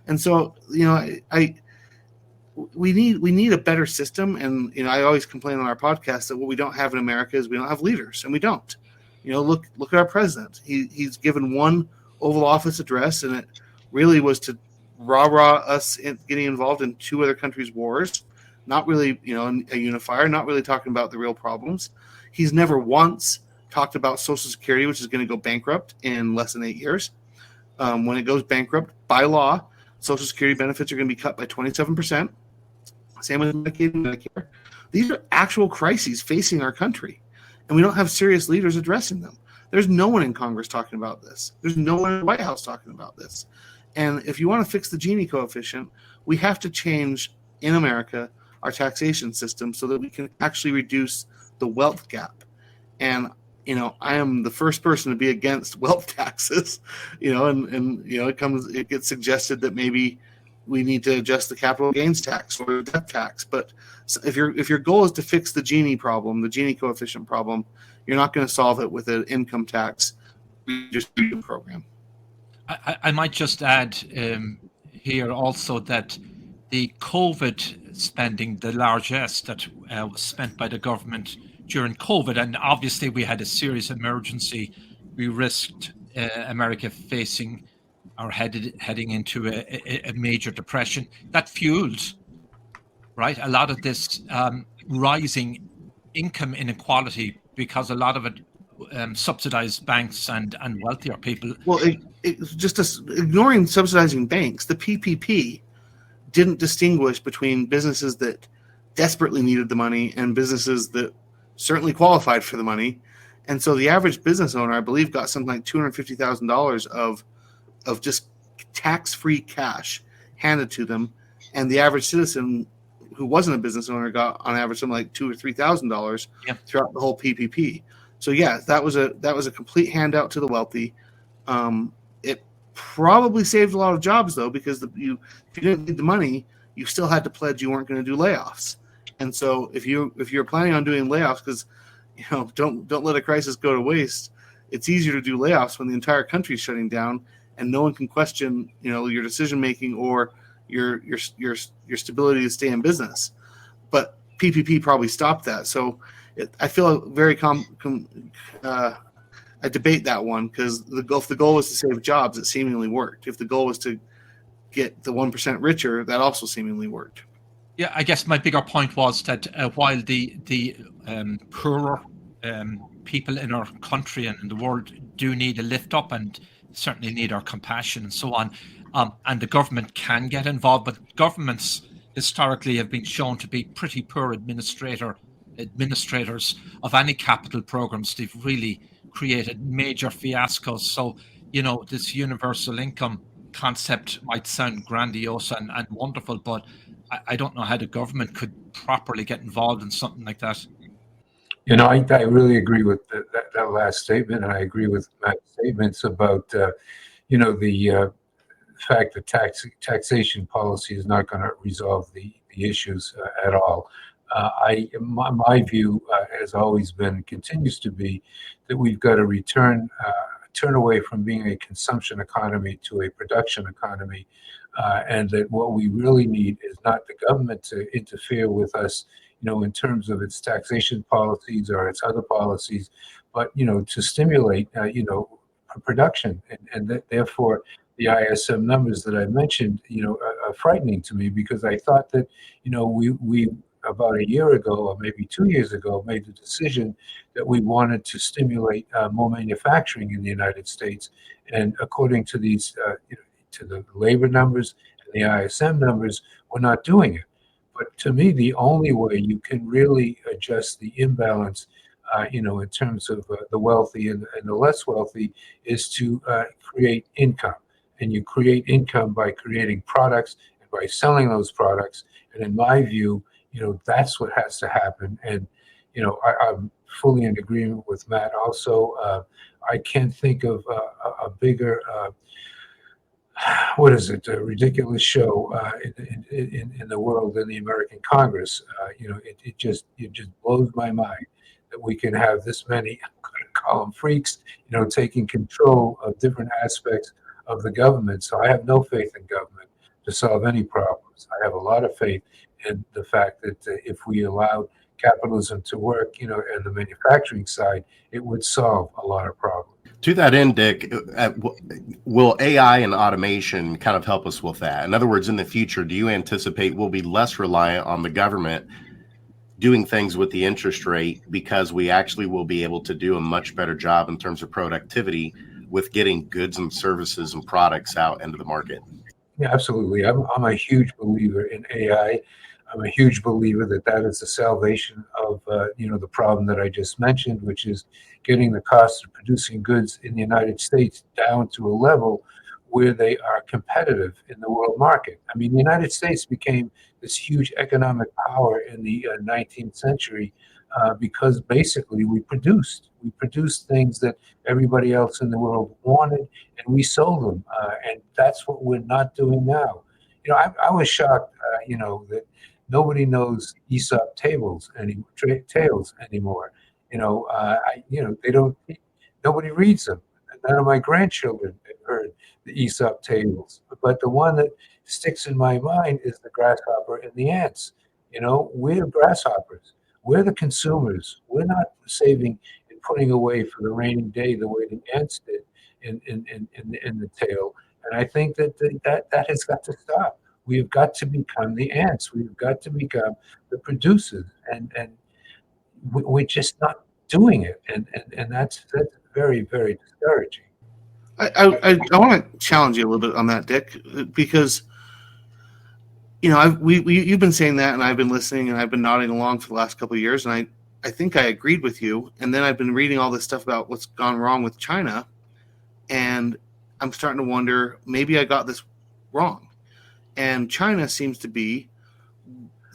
And so, you know, we need a better system. And, you know, I always complain on our podcast that what we don't have in America is we don't have leaders, and we don't. You know, look at our president. He's given one Oval Office address, and it really was to rah-rah us getting involved in 2 other countries' wars. Not really, you know, a unifier, not really talking about the real problems. He's never once talked about Social Security, which is going to go bankrupt in less than 8 years. When it goes bankrupt, by law, Social Security benefits are going to be cut by 27%. Same with Medicaid and Medicare. These are actual crises facing our country, and we don't have serious leaders addressing them. There's no one in Congress talking about this. There's no one in the White House talking about this. And if you want to fix the Gini coefficient, we have to change in America our taxation system so that we can actually reduce the wealth gap. And, you know, I am the first person to be against wealth taxes, you know, and you know, it gets suggested that maybe we need to adjust the capital gains tax or the death tax. But if your goal is to fix the Gini problem, the Gini coefficient problem, you're not going to solve it with an income tax redistribution program. I might just add here also that the COVID spending, the largesse that was spent by the government during COVID, and obviously we had a serious emergency, we risked America facing or heading into a major depression that fueled, right, a lot of this rising income inequality, because a lot of it subsidized banks and wealthier people. Well, ignoring subsidizing banks, the PPP didn't distinguish between businesses that desperately needed the money and businesses that certainly qualified for the money. And so the average business owner, I believe, got something like $250,000 of just tax-free cash handed to them and the average citizen who wasn't a business owner got on average something like $2,000 or $3,000 throughout the whole PPP. So yeah, that was a complete handout to the wealthy. It probably saved a lot of jobs though, because if you didn't need the money, you still had to pledge you weren't going to do layoffs. And so if you're planning on doing layoffs, because don't let a crisis go to waste. It's easier to do layoffs when the entire country is shutting down and no one can question your decision making or your stability to stay in business. But PPP probably stopped that. So I feel very I debate that one, because if the goal was to save jobs, it seemingly worked. If the goal was to get the 1% richer, that also seemingly worked. Yeah, I guess my bigger point was that while the poorer people in our country and in the world do need a lift up and certainly need our compassion and so on, and the government can get involved, but governments historically have been shown to be pretty poor administrators of any capital programs. They've really created major fiascos. So, this universal income concept might sound grandiose and wonderful, but I don't know how the government could properly get involved in something like that. I really agree with that last statement, and I agree with Matt's statements about the fact that taxation policy is not going to resolve the issues at all. My view has always been, continues to be, that we've got to turn away from being a consumption economy to a production economy, and that what we really need is not the government to interfere with us, in terms of its taxation policies or its other policies, but to stimulate production, and that therefore the ISM numbers that I mentioned are frightening to me, because I thought that we about a year ago or maybe 2 years ago made the decision that we wanted to stimulate more manufacturing in the United States, and according to these to the labor numbers and the ISM numbers, we're not doing it. But to me, the only way you can really adjust the imbalance, in terms of the wealthy and the less wealthy, is to create income. And you create income by creating products and by selling those products. And in my view, that's what has to happen. And, I'm fully in agreement with Matt also. I can't think of a bigger, a ridiculous show in the world than the American Congress. It just blows my mind that we can have this many, I'm going to call them freaks, taking control of different aspects of the government. So I have no faith in government to solve any problems. I have a lot of faith in the fact that if we allowed capitalism to work, and the manufacturing side, it would solve a lot of problems. To that end, Dick, will AI and automation kind of help us with that? In other words, in the future, do you anticipate we'll be less reliant on the government doing things with the interest rate, because we actually will be able to do a much better job in terms of productivity with getting goods and services and products out into the market? Yeah, absolutely. I'm a huge believer in AI. I'm a huge believer that is the salvation of the problem that I just mentioned, which is getting the cost of producing goods in the United States down to a level where they are competitive in the world market. I mean, the United States became this huge economic power in the 19th century because basically we produced things that everybody else in the world wanted, and we sold them. And that's what we're not doing now. I was shocked, that nobody knows Aesop tales anymore. They don't. Nobody reads them. None of my grandchildren have heard the Aesop tales. But the one that sticks in my mind is the grasshopper and the ants. We're grasshoppers. We're the consumers. We're not saving and putting away for the rainy day the way the ants did in the tale. And I think that has got to stop. We've got to become the ants. We've got to become the producers, and we're just not doing it, and that's very, very discouraging. I want to challenge you a little bit on that, Dick, because you've been saying that, and I've been listening, and I've been nodding along for the last couple of years, and I think I agreed with you. And then I've been reading all this stuff about what's gone wrong with China, and I'm starting to wonder, maybe I got this wrong. And China seems to be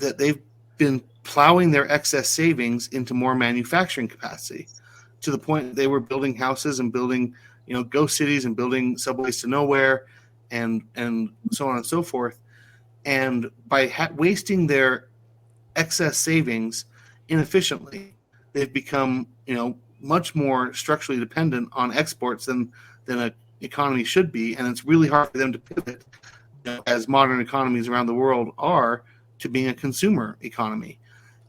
that they've been plowing their excess savings into more manufacturing capacity, to the point that they were building houses and building, ghost cities and building subways to nowhere, and so on and so forth. And by wasting their excess savings inefficiently, they've become, much more structurally dependent on exports than an economy should be. And it's really hard for them to pivot, as modern economies around the world are, to being a consumer economy.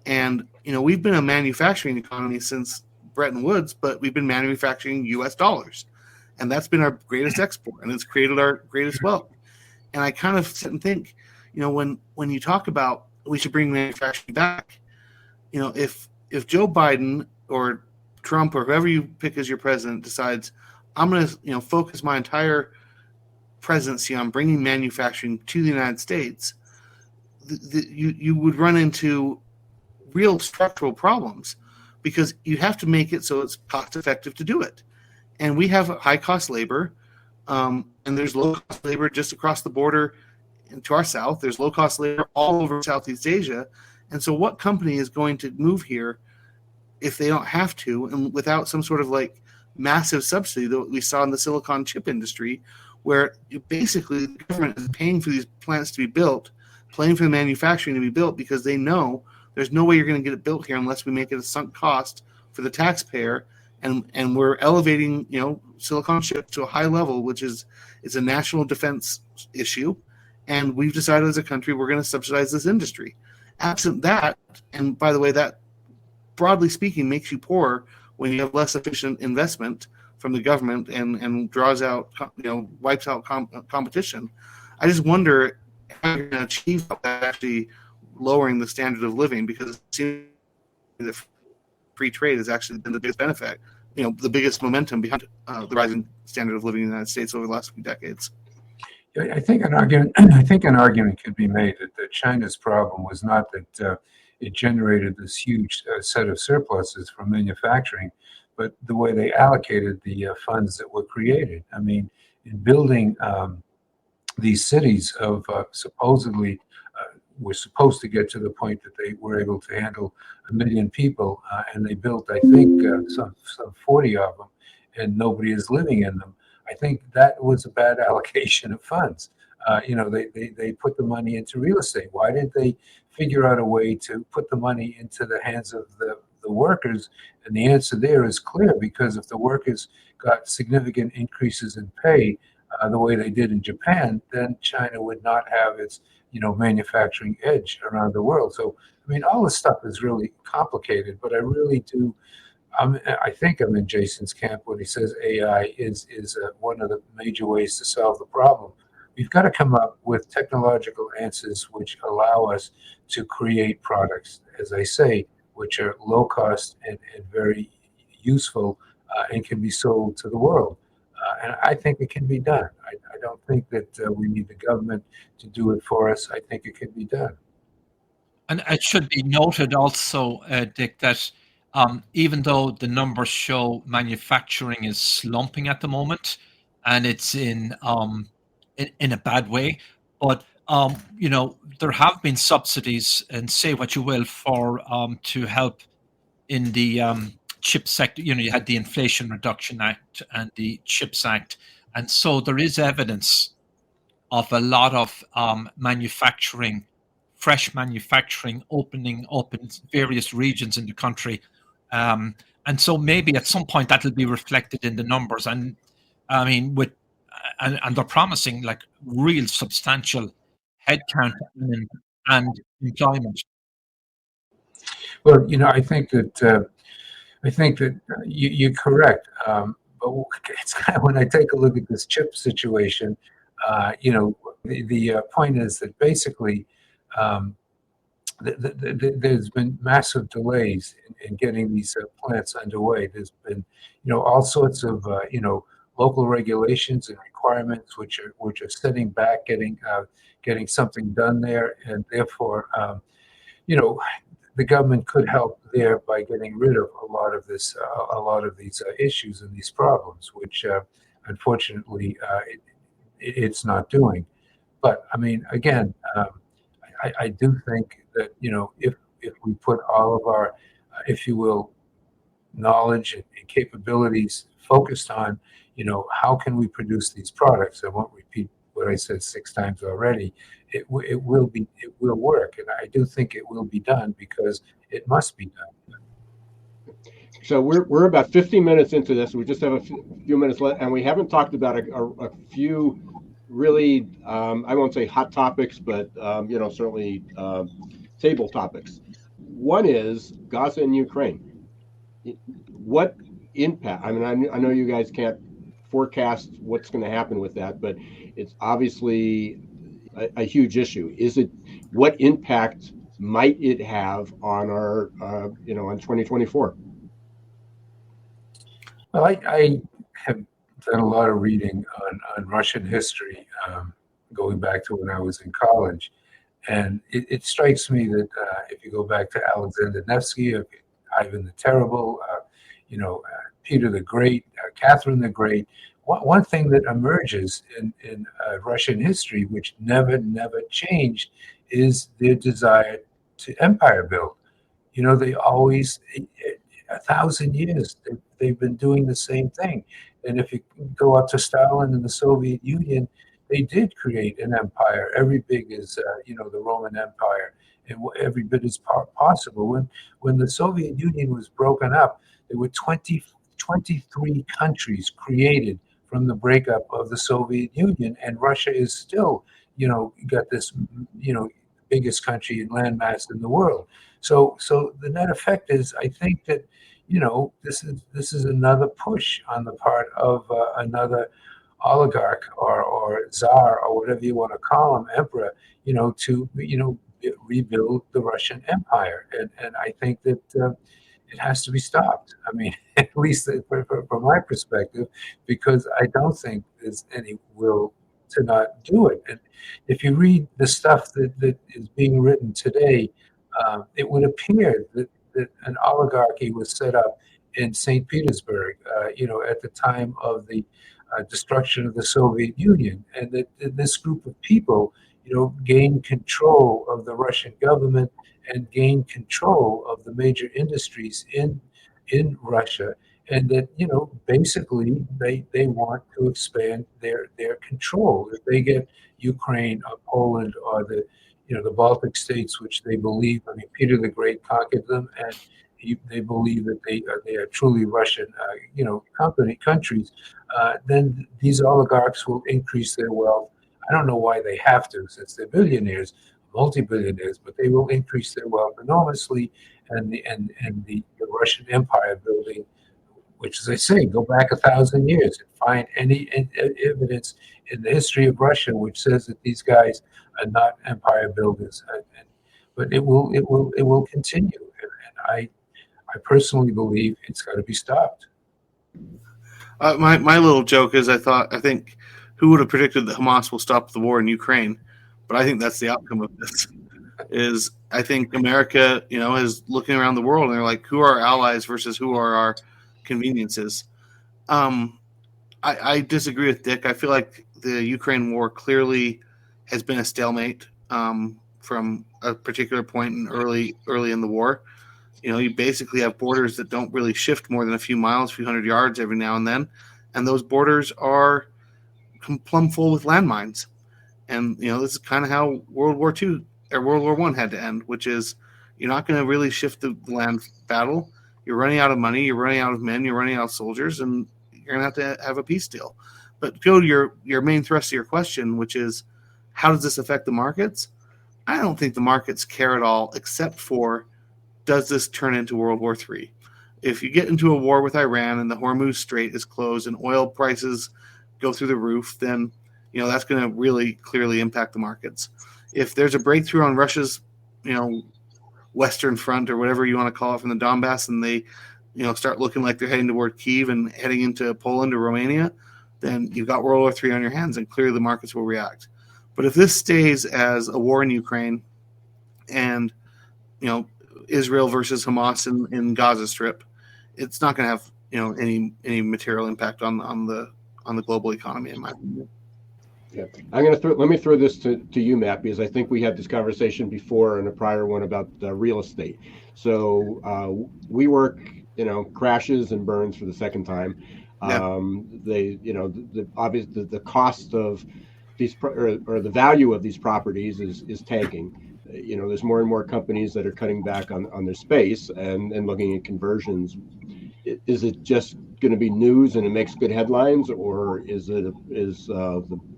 And, we've been a manufacturing economy since Bretton Woods, but we've been manufacturing US dollars. And that's been our greatest export, and it's created our greatest wealth. And I kind of sit and think, when you talk about we should bring manufacturing back, if Joe Biden or Trump or whoever you pick as your president decides, I'm going to, focus my entire presidency on bringing manufacturing to the United States, you would run into real structural problems, because you have to make it so it's cost effective to do it. And we have high cost labor, and there's low cost labor just across the border to our south. There's low cost labor all over Southeast Asia. And so what company is going to move here if they don't have to, and without some sort of massive subsidy that we saw in the silicon chip industry, where basically the government is paying for these plants to be built, paying for the manufacturing to be built, because they know there's no way you're going to get it built here unless we make it a sunk cost for the taxpayer. And we're elevating, silicon chip to a high level, which is a national defense issue. And we've decided as a country we're going to subsidize this industry. Absent that, and by the way, that broadly speaking makes you poor when you have less efficient investment from the government and draws out, wipes out competition. I just wonder how you're going to achieve that, actually lowering the standard of living, because it seems that free trade has actually been the biggest benefit, the biggest momentum behind the rising standard of living in the United States over the last few decades. I think an argument could be made that China's problem was not that it generated this huge set of surpluses from manufacturing, but the way they allocated the funds that were created. I mean, in building these cities of supposedly were supposed to get to the point that they were able to handle 1 million people, and they built, I think, some 40 of them, and nobody is living in them. I think that was a bad allocation of funds. They put the money into real estate. Why didn't they figure out a way to put the money into the hands of the workers? And the answer there is clear, because if the workers got significant increases in pay the way they did in Japan, then China would not have its manufacturing edge around the world. So, I mean, all this stuff is really complicated, but I really do. I think I'm in Jason's camp when he says AI is one of the major ways to solve the problem. We've got to come up with technological answers which allow us to create products, as I say, which are low cost and very useful and can be sold to the world. And I think it can be done. I don't think that we need the government to do it for us. I think it can be done. And it should be noted also, Dick, that even though the numbers show manufacturing is slumping at the moment, and it's in a bad way, but there have been subsidies, and say what you will, for to help in the chip sector. You had the Inflation Reduction Act and the CHIPS Act, and so there is evidence of a lot of manufacturing, fresh manufacturing opening up in various regions in the country. And so maybe at some point that'll be reflected in the numbers. And I mean, and they're promising real substantial headcount and employment. Well, I think that you're correct. But it's kind of, when I take a look at this chip situation, the point is that basically there's been massive delays in getting these plants underway. There's been, all sorts of, local regulations and requirements which are setting back getting something done there, and therefore, the government could help there by getting rid of a lot of these issues and these problems, which unfortunately it's not doing. But I mean, again, I do think that if we put all of our, if you will, knowledge and capabilities focused on, how can we produce these products? I won't repeat what I said 6 times already. It will work, and I do think it will be done because it must be done. So we're about 50 minutes into this. We just have a few minutes left, and we haven't talked about a few really, I won't say hot topics, but certainly table topics. One is Gaza and Ukraine. What impact? I mean, I know you guys can't forecast what's going to happen with that, but it's obviously a huge issue. What impact might it have on our, on 2024? Well, I have done a lot of reading on Russian history, going back to when I was in college. And it strikes me that if you go back to Alexander Nevsky, Ivan the Terrible, Peter the Great, Catherine the Great, one thing that emerges in Russian history, which never changed, is their desire to empire build. They always, 1,000 years, they've been doing the same thing. And if you go up to Stalin and the Soviet Union, they did create an empire, every big as the Roman Empire, and every bit as possible. When the Soviet Union was broken up, there were 23 countries created from the breakup of the Soviet Union, and Russia is still, got this, biggest country in landmass in the world. So the net effect is, I think that, this is another push on the part of another oligarch or czar or whatever you want to call him, emperor, to rebuild the Russian Empire, and I think that it has to be stopped. I mean, at least from my perspective, because I don't think there's any will to not do it. And if you read the stuff that is being written today, it would appear that an oligarchy was set up in St. Petersburg, at the time of the destruction of the Soviet Union, and that this group of people, gained control of the Russian government and gained control of the major industries in Russia, and that basically they want to expand their control. If they get Ukraine or Poland or the Baltic states, which they believe, I mean, Peter the Great conquered them, and they believe that they are truly Russian, countries. Then these oligarchs will increase their wealth. I don't know why they have to, since they're billionaires, multi-billionaires, but they will increase their wealth enormously, and the Russian empire building, which, as I say, go back 1,000 years and find any evidence in the history of Russia which says that these guys are not empire builders. But it will continue, and I personally believe it's got to be stopped. My little joke is I think who would have predicted that Hamas will stop the war in Ukraine? But I think that's the outcome of this. Is I think America, is looking around the world and they're like, who are our allies versus who are our conveniences? I disagree with Dick. I feel like the Ukraine war clearly has been a stalemate from a particular point in early in the war. You basically have borders that don't really shift more than a few miles, a few hundred yards every now and then, and those borders are plumb full with landmines. And this is kind of how World War II or World War I had to end, which is you're not going to really shift the land battle. You're running out of money, you're running out of men, you're running out of soldiers, and you're going to have a peace deal. But go to your main thrust of your question, which is how does this affect the markets? I don't think the markets care at all, except for does this turn into World War III? If you get into a war with Iran and the Hormuz Strait is closed and oil prices go through the roof, then that's going to really clearly impact the markets. If there's a breakthrough on Russia's, Western Front or whatever you want to call it from the Donbass, and they, start looking like they're heading toward Kyiv and heading into Poland or Romania, then you've got World War III on your hands, and clearly the markets will react. But if this stays as a war in Ukraine and, Israel versus Hamas in Gaza Strip, it's not going to have, any material impact on the global economy, in my opinion. Yeah. Let me throw this to you, Matt, because I think we had this conversation before in a prior one about real estate. So we work, crashes and burns for the second time. Yeah. The cost of these or the value of these properties is tanking. There's more and more companies that are cutting back on their space and looking at conversions. Is it just going to be news and it makes good headlines, or is the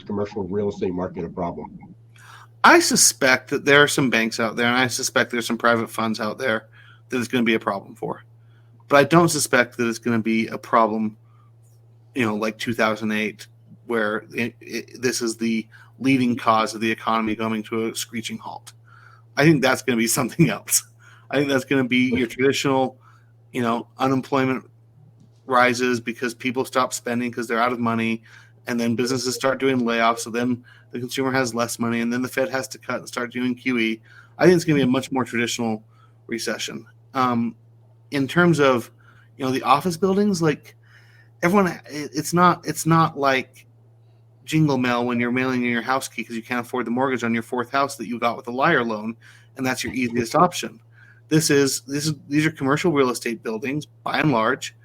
commercial real estate market a problem? I suspect that there are some banks out there, and I suspect there's some private funds out there that it's going to be a problem for. But I don't suspect that it's going to be a problem, like 2008, where this is the leading cause of the economy going to a screeching halt. I think that's going to be something else. I think that's going to be your traditional, unemployment rises because people stop spending because they're out of money, and then businesses start doing layoffs, so then the consumer has less money, and then the Fed has to cut and start doing QE. I think it's going to be a much more traditional recession. In terms of, the office buildings, like everyone, it's not like jingle mail when you're mailing in your house key because you can't afford the mortgage on your fourth house that you got with a liar loan, and that's your easiest option. These are commercial real estate buildings by and large.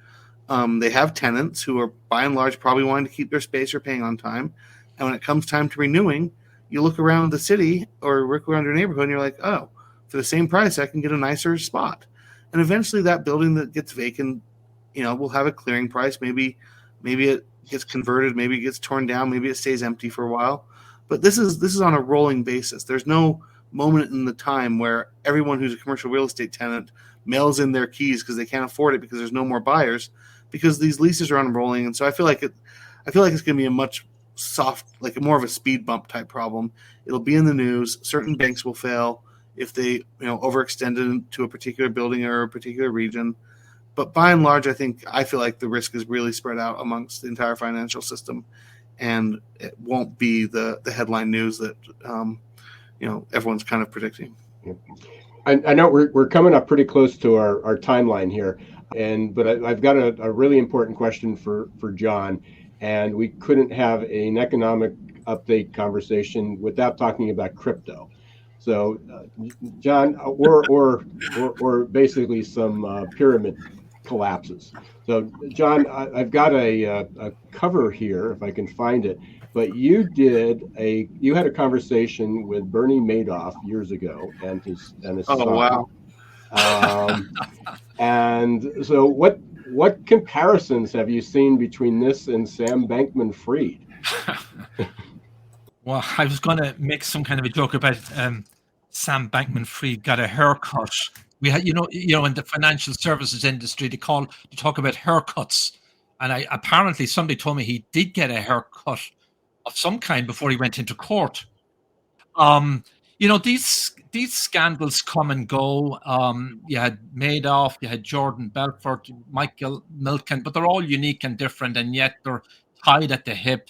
They have tenants who are by and large probably wanting to keep their space or paying on time. And when it comes time to renewing, you look around the city or look around your neighborhood and you're like, oh, for the same price, I can get a nicer spot. And eventually that building that gets vacant, will have a clearing price. Maybe it gets converted, maybe it gets torn down, maybe it stays empty for a while. But this is on a rolling basis. There's no moment in the time where everyone who's a commercial real estate tenant mails in their keys because they can't afford it because there's no more buyers, because these leases are unrolling. And so I feel like it's going to be a much soft, like more of a speed bump type problem. It'll be in the news. Certain banks will fail if they overextended to a particular building or a particular region. But by and large, I feel like the risk is really spread out amongst the entire financial system, and it won't be the headline news that everyone's kind of predicting. I know we're coming up pretty close to our timeline here, but I've got a really important question for John, and we couldn't have an economic update conversation without talking about crypto. So, John, or basically some pyramid collapses. So, John, I've got a cover here if I can find it. But you had a conversation with Bernie Madoff years ago and his son. Wow. And so what comparisons have you seen between this and Sam Bankman-Fried? Well, I was going to make some kind of a joke about Sam Bankman-Fried got a haircut. We had, in the financial services industry, they talk about haircuts, and apparently somebody told me he did get a haircut of some kind before he went into court. These scandals come and go. You had Madoff, you had Jordan Belfort, Michael Milken, but they're all unique and different, and yet they're tied at the hip.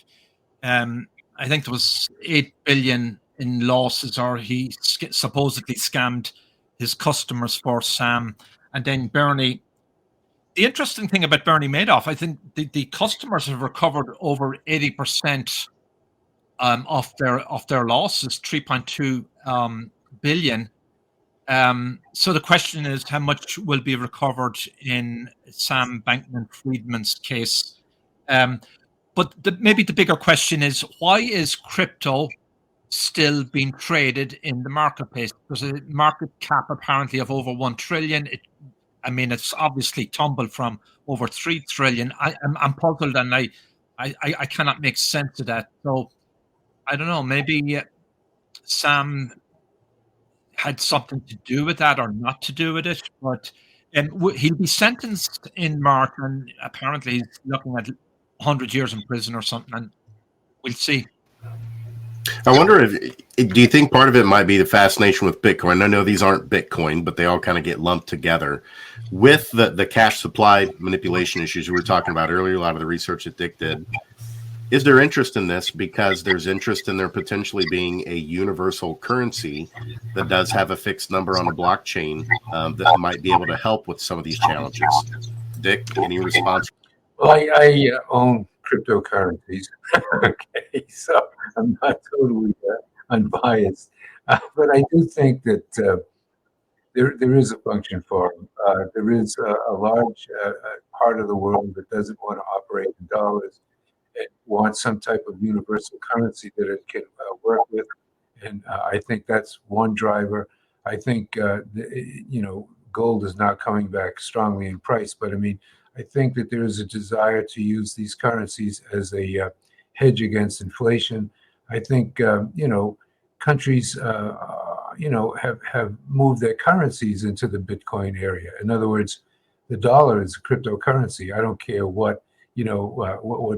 I think there was $8 billion in losses, or he supposedly scammed his customers for Sam. And then Bernie. The interesting thing about Bernie Madoff, I think the customers have recovered over 80% of their losses, 3.2 billion. So the question is, how much will be recovered in Sam Bankman-Fried's case? But maybe the bigger question is, why is crypto still being traded in the marketplace? There's a market cap apparently of over 1 trillion. It's obviously tumbled from over 3 trillion. I'm puzzled, and I cannot make sense of that. So I don't know, maybe Sam had something to do with that or not to do with it, but he'll be sentenced in March, and apparently he's looking at 100 years in prison or something, and we'll see. I wonder do you think part of it might be the fascination with Bitcoin? I know these aren't Bitcoin, but they all kind of get lumped together with the cash supply manipulation issues we were talking about earlier, a lot of the research that Dick did. Is there interest in this because there's interest in there potentially being a universal currency that does have a fixed number on the blockchain that might be able to help with some of these challenges? Dick, any response? Well, I own cryptocurrencies. Okay, so I'm not totally unbiased, but I do think that there is a function for them. There is a large part of the world that doesn't want to operate in dollars. It wants some type of universal currency that it can work with, and I think that's one driver. I think gold is now coming back strongly in price, but I mean, I think that there is a desire to use these currencies as a hedge against inflation. I think countries have moved their currencies into the Bitcoin area. In other words, the dollar is a cryptocurrency. I don't care what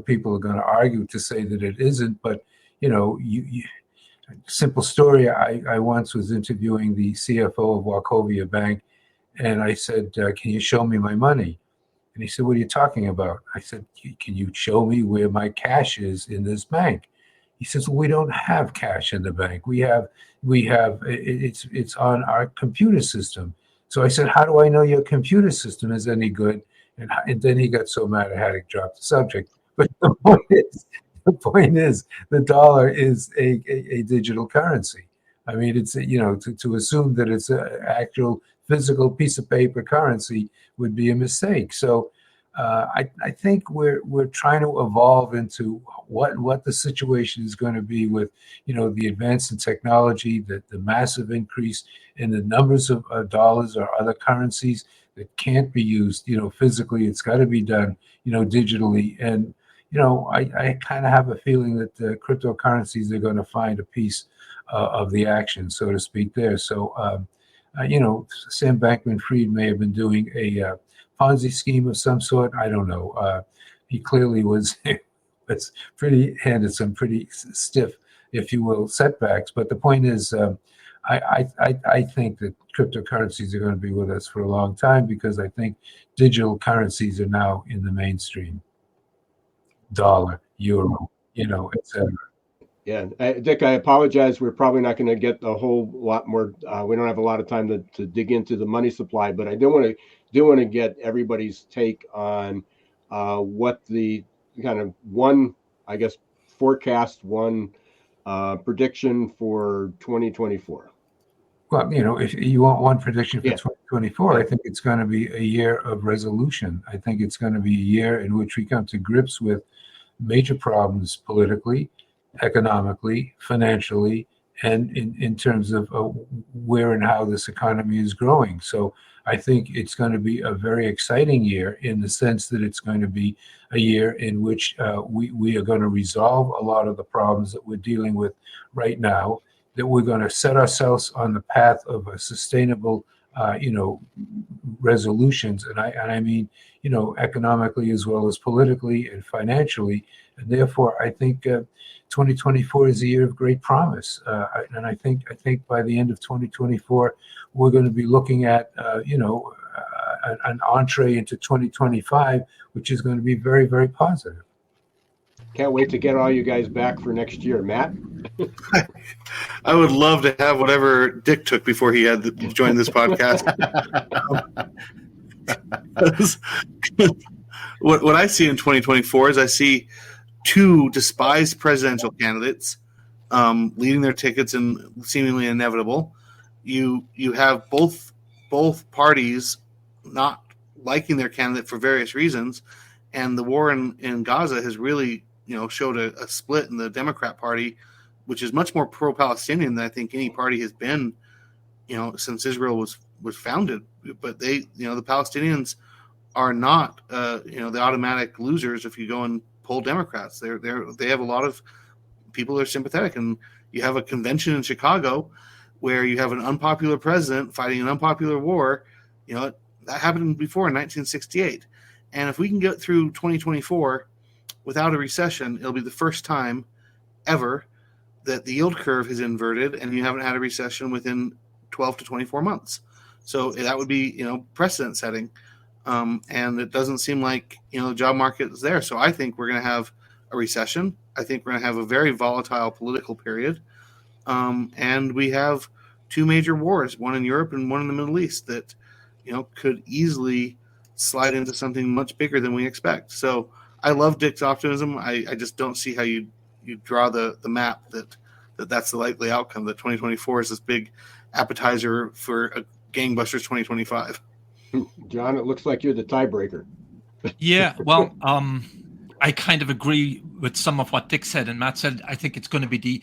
people are going to argue to say that it isn't, but simple story. I once was interviewing the CFO of Wachovia Bank, and I said, "Can you show me my money?" And he said, "What are you talking about?" I said, "Can you show me where my cash is in this bank?" He says, "Well, we don't have cash in the bank. It's on our computer system." So I said, "How do I know your computer system is any good?" And then he got so mad I had to drop the subject. But the point is, the dollar is a digital currency. I mean, it's to assume that it's an actual physical piece of paper currency would be a mistake. So I think we're trying to evolve into what the situation is going to be with the advance in technology, the massive increase in the numbers of dollars or other currencies that can't be used physically. It's got to be done digitally. And I kind of have a feeling that the cryptocurrencies are going to find a piece of the action, so to speak, there. So Sam Bankman-Fried may have been doing a Ponzi scheme of some sort. I don't know. He clearly was handed some pretty stiff, if you will, setbacks. But the point is, I think that cryptocurrencies are going to be with us for a long time, because I think digital currencies are now in the mainstream. Dollar, euro, etc. Yeah, Dick, I apologize. We're probably not going to get a whole lot more. We don't have a lot of time to dig into the money supply, but I do want to get everybody's take on what the kind of forecast, prediction for 2024. Well, if you want one prediction for 2024, Yeah. I think it's going to be a year of resolution. I think it's going to be a year in which we come to grips with major problems politically, economically, financially, and in terms of where and how this economy is growing. So I think it's going to be a very exciting year, in the sense that it's going to be a year in which we are going to resolve a lot of the problems that we're dealing with right now, that we're going to set ourselves on the path of a sustainable resolutions, and I mean economically as well as politically and financially. And therefore I think 2024 is a year of great promise, and I think by the end of 2024 we're going to be looking at an entree into 2025, which is going to be very, very positive. Can't wait to get all you guys back for next year. Matt? I would love to have whatever Dick took before he had to join this podcast. What I see in 2024 is I see two despised presidential candidates leading their tickets and seemingly inevitable. You have both parties not liking their candidate for various reasons, and the war in Gaza has really showed a split in the Democrat Party, which is much more pro-Palestinian than I think any party has been, since Israel was founded. But the Palestinians are not, the automatic losers if you go and poll Democrats. They have a lot of people that are sympathetic, and you have a convention in Chicago where you have an unpopular president fighting an unpopular war. That happened before in 1968. And if we can get through 2024 without a recession, it'll be the first time ever that the yield curve has inverted and you haven't had a recession within 12 to 24 months. So that would be, precedent setting. And it doesn't seem like, the job market is there. So I think we're going to have a recession. I think we're going to have a very volatile political period. And we have two major wars, one in Europe and one in the Middle East, that, could easily slide into something much bigger than we expect. So I love Dick's optimism. I just don't see how you you draw the map that's the likely outcome. That 2024 is this big appetizer for a gangbusters 2025. John, it looks like you're the tiebreaker. Yeah, well, I kind of agree with some of what Dick said and Matt said. I think it's going to be the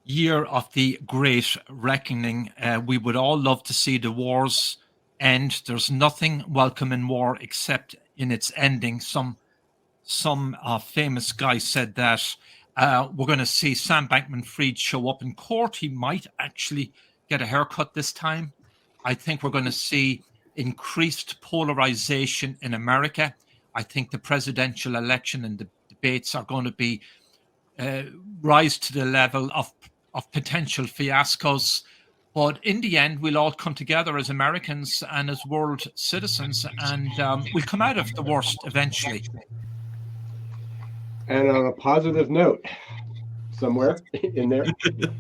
year of the great reckoning. We would all love to see the wars end. There's nothing welcome in war except in its ending. Some famous guy said that we're going to see Sam Bankman-Fried show up in court. He might actually get a haircut this time. I think we're going to see increased polarization in America. I think the presidential election and the debates are going to be rise to the level of potential fiascos. But in the end, we'll all come together as Americans and as world citizens, and we'll come out of the worst eventually. And on a positive note, somewhere in there.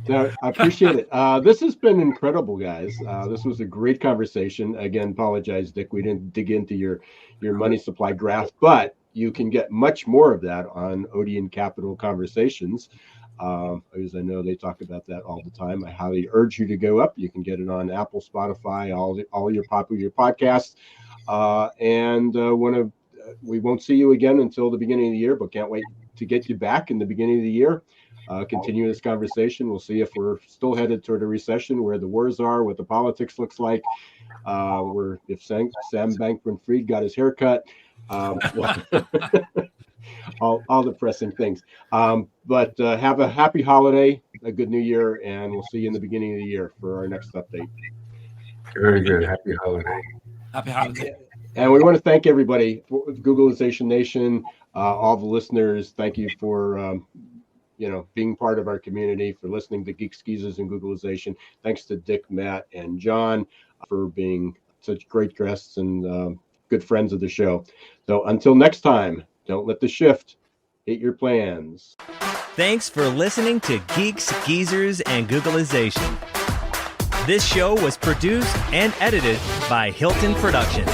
No, I appreciate it. This has been incredible, guys. This was a great conversation. Again, apologize, Dick, we didn't dig into your money supply graph, but you can get much more of that on Odeon Capital Conversations. As I know they talk about that all the time. I highly urge you to go up. You can get it on Apple, Spotify, all your popular podcasts. We won't see you again until the beginning of the year, but can't wait to get you back in the beginning of the year. Continue this conversation. We'll see if we're still headed toward a recession, where the wars are, what the politics looks like, if Sam Bankman-Fried got his hair cut, all the pressing things. But have a happy holiday, a good new year, and we'll see you in the beginning of the year for our next update. Very good. Happy holiday. Happy holiday. And we want to thank everybody, Googlization Nation, all the listeners. Thank you for being part of our community, for listening to Geeks, Geezers, and Googlization. Thanks to Dick, Matt, and John for being such great guests and good friends of the show. So until next time, don't let the shift hit your plans. Thanks for listening to Geeks, Geezers, and Googlization. This show was produced and edited by Hilton Productions.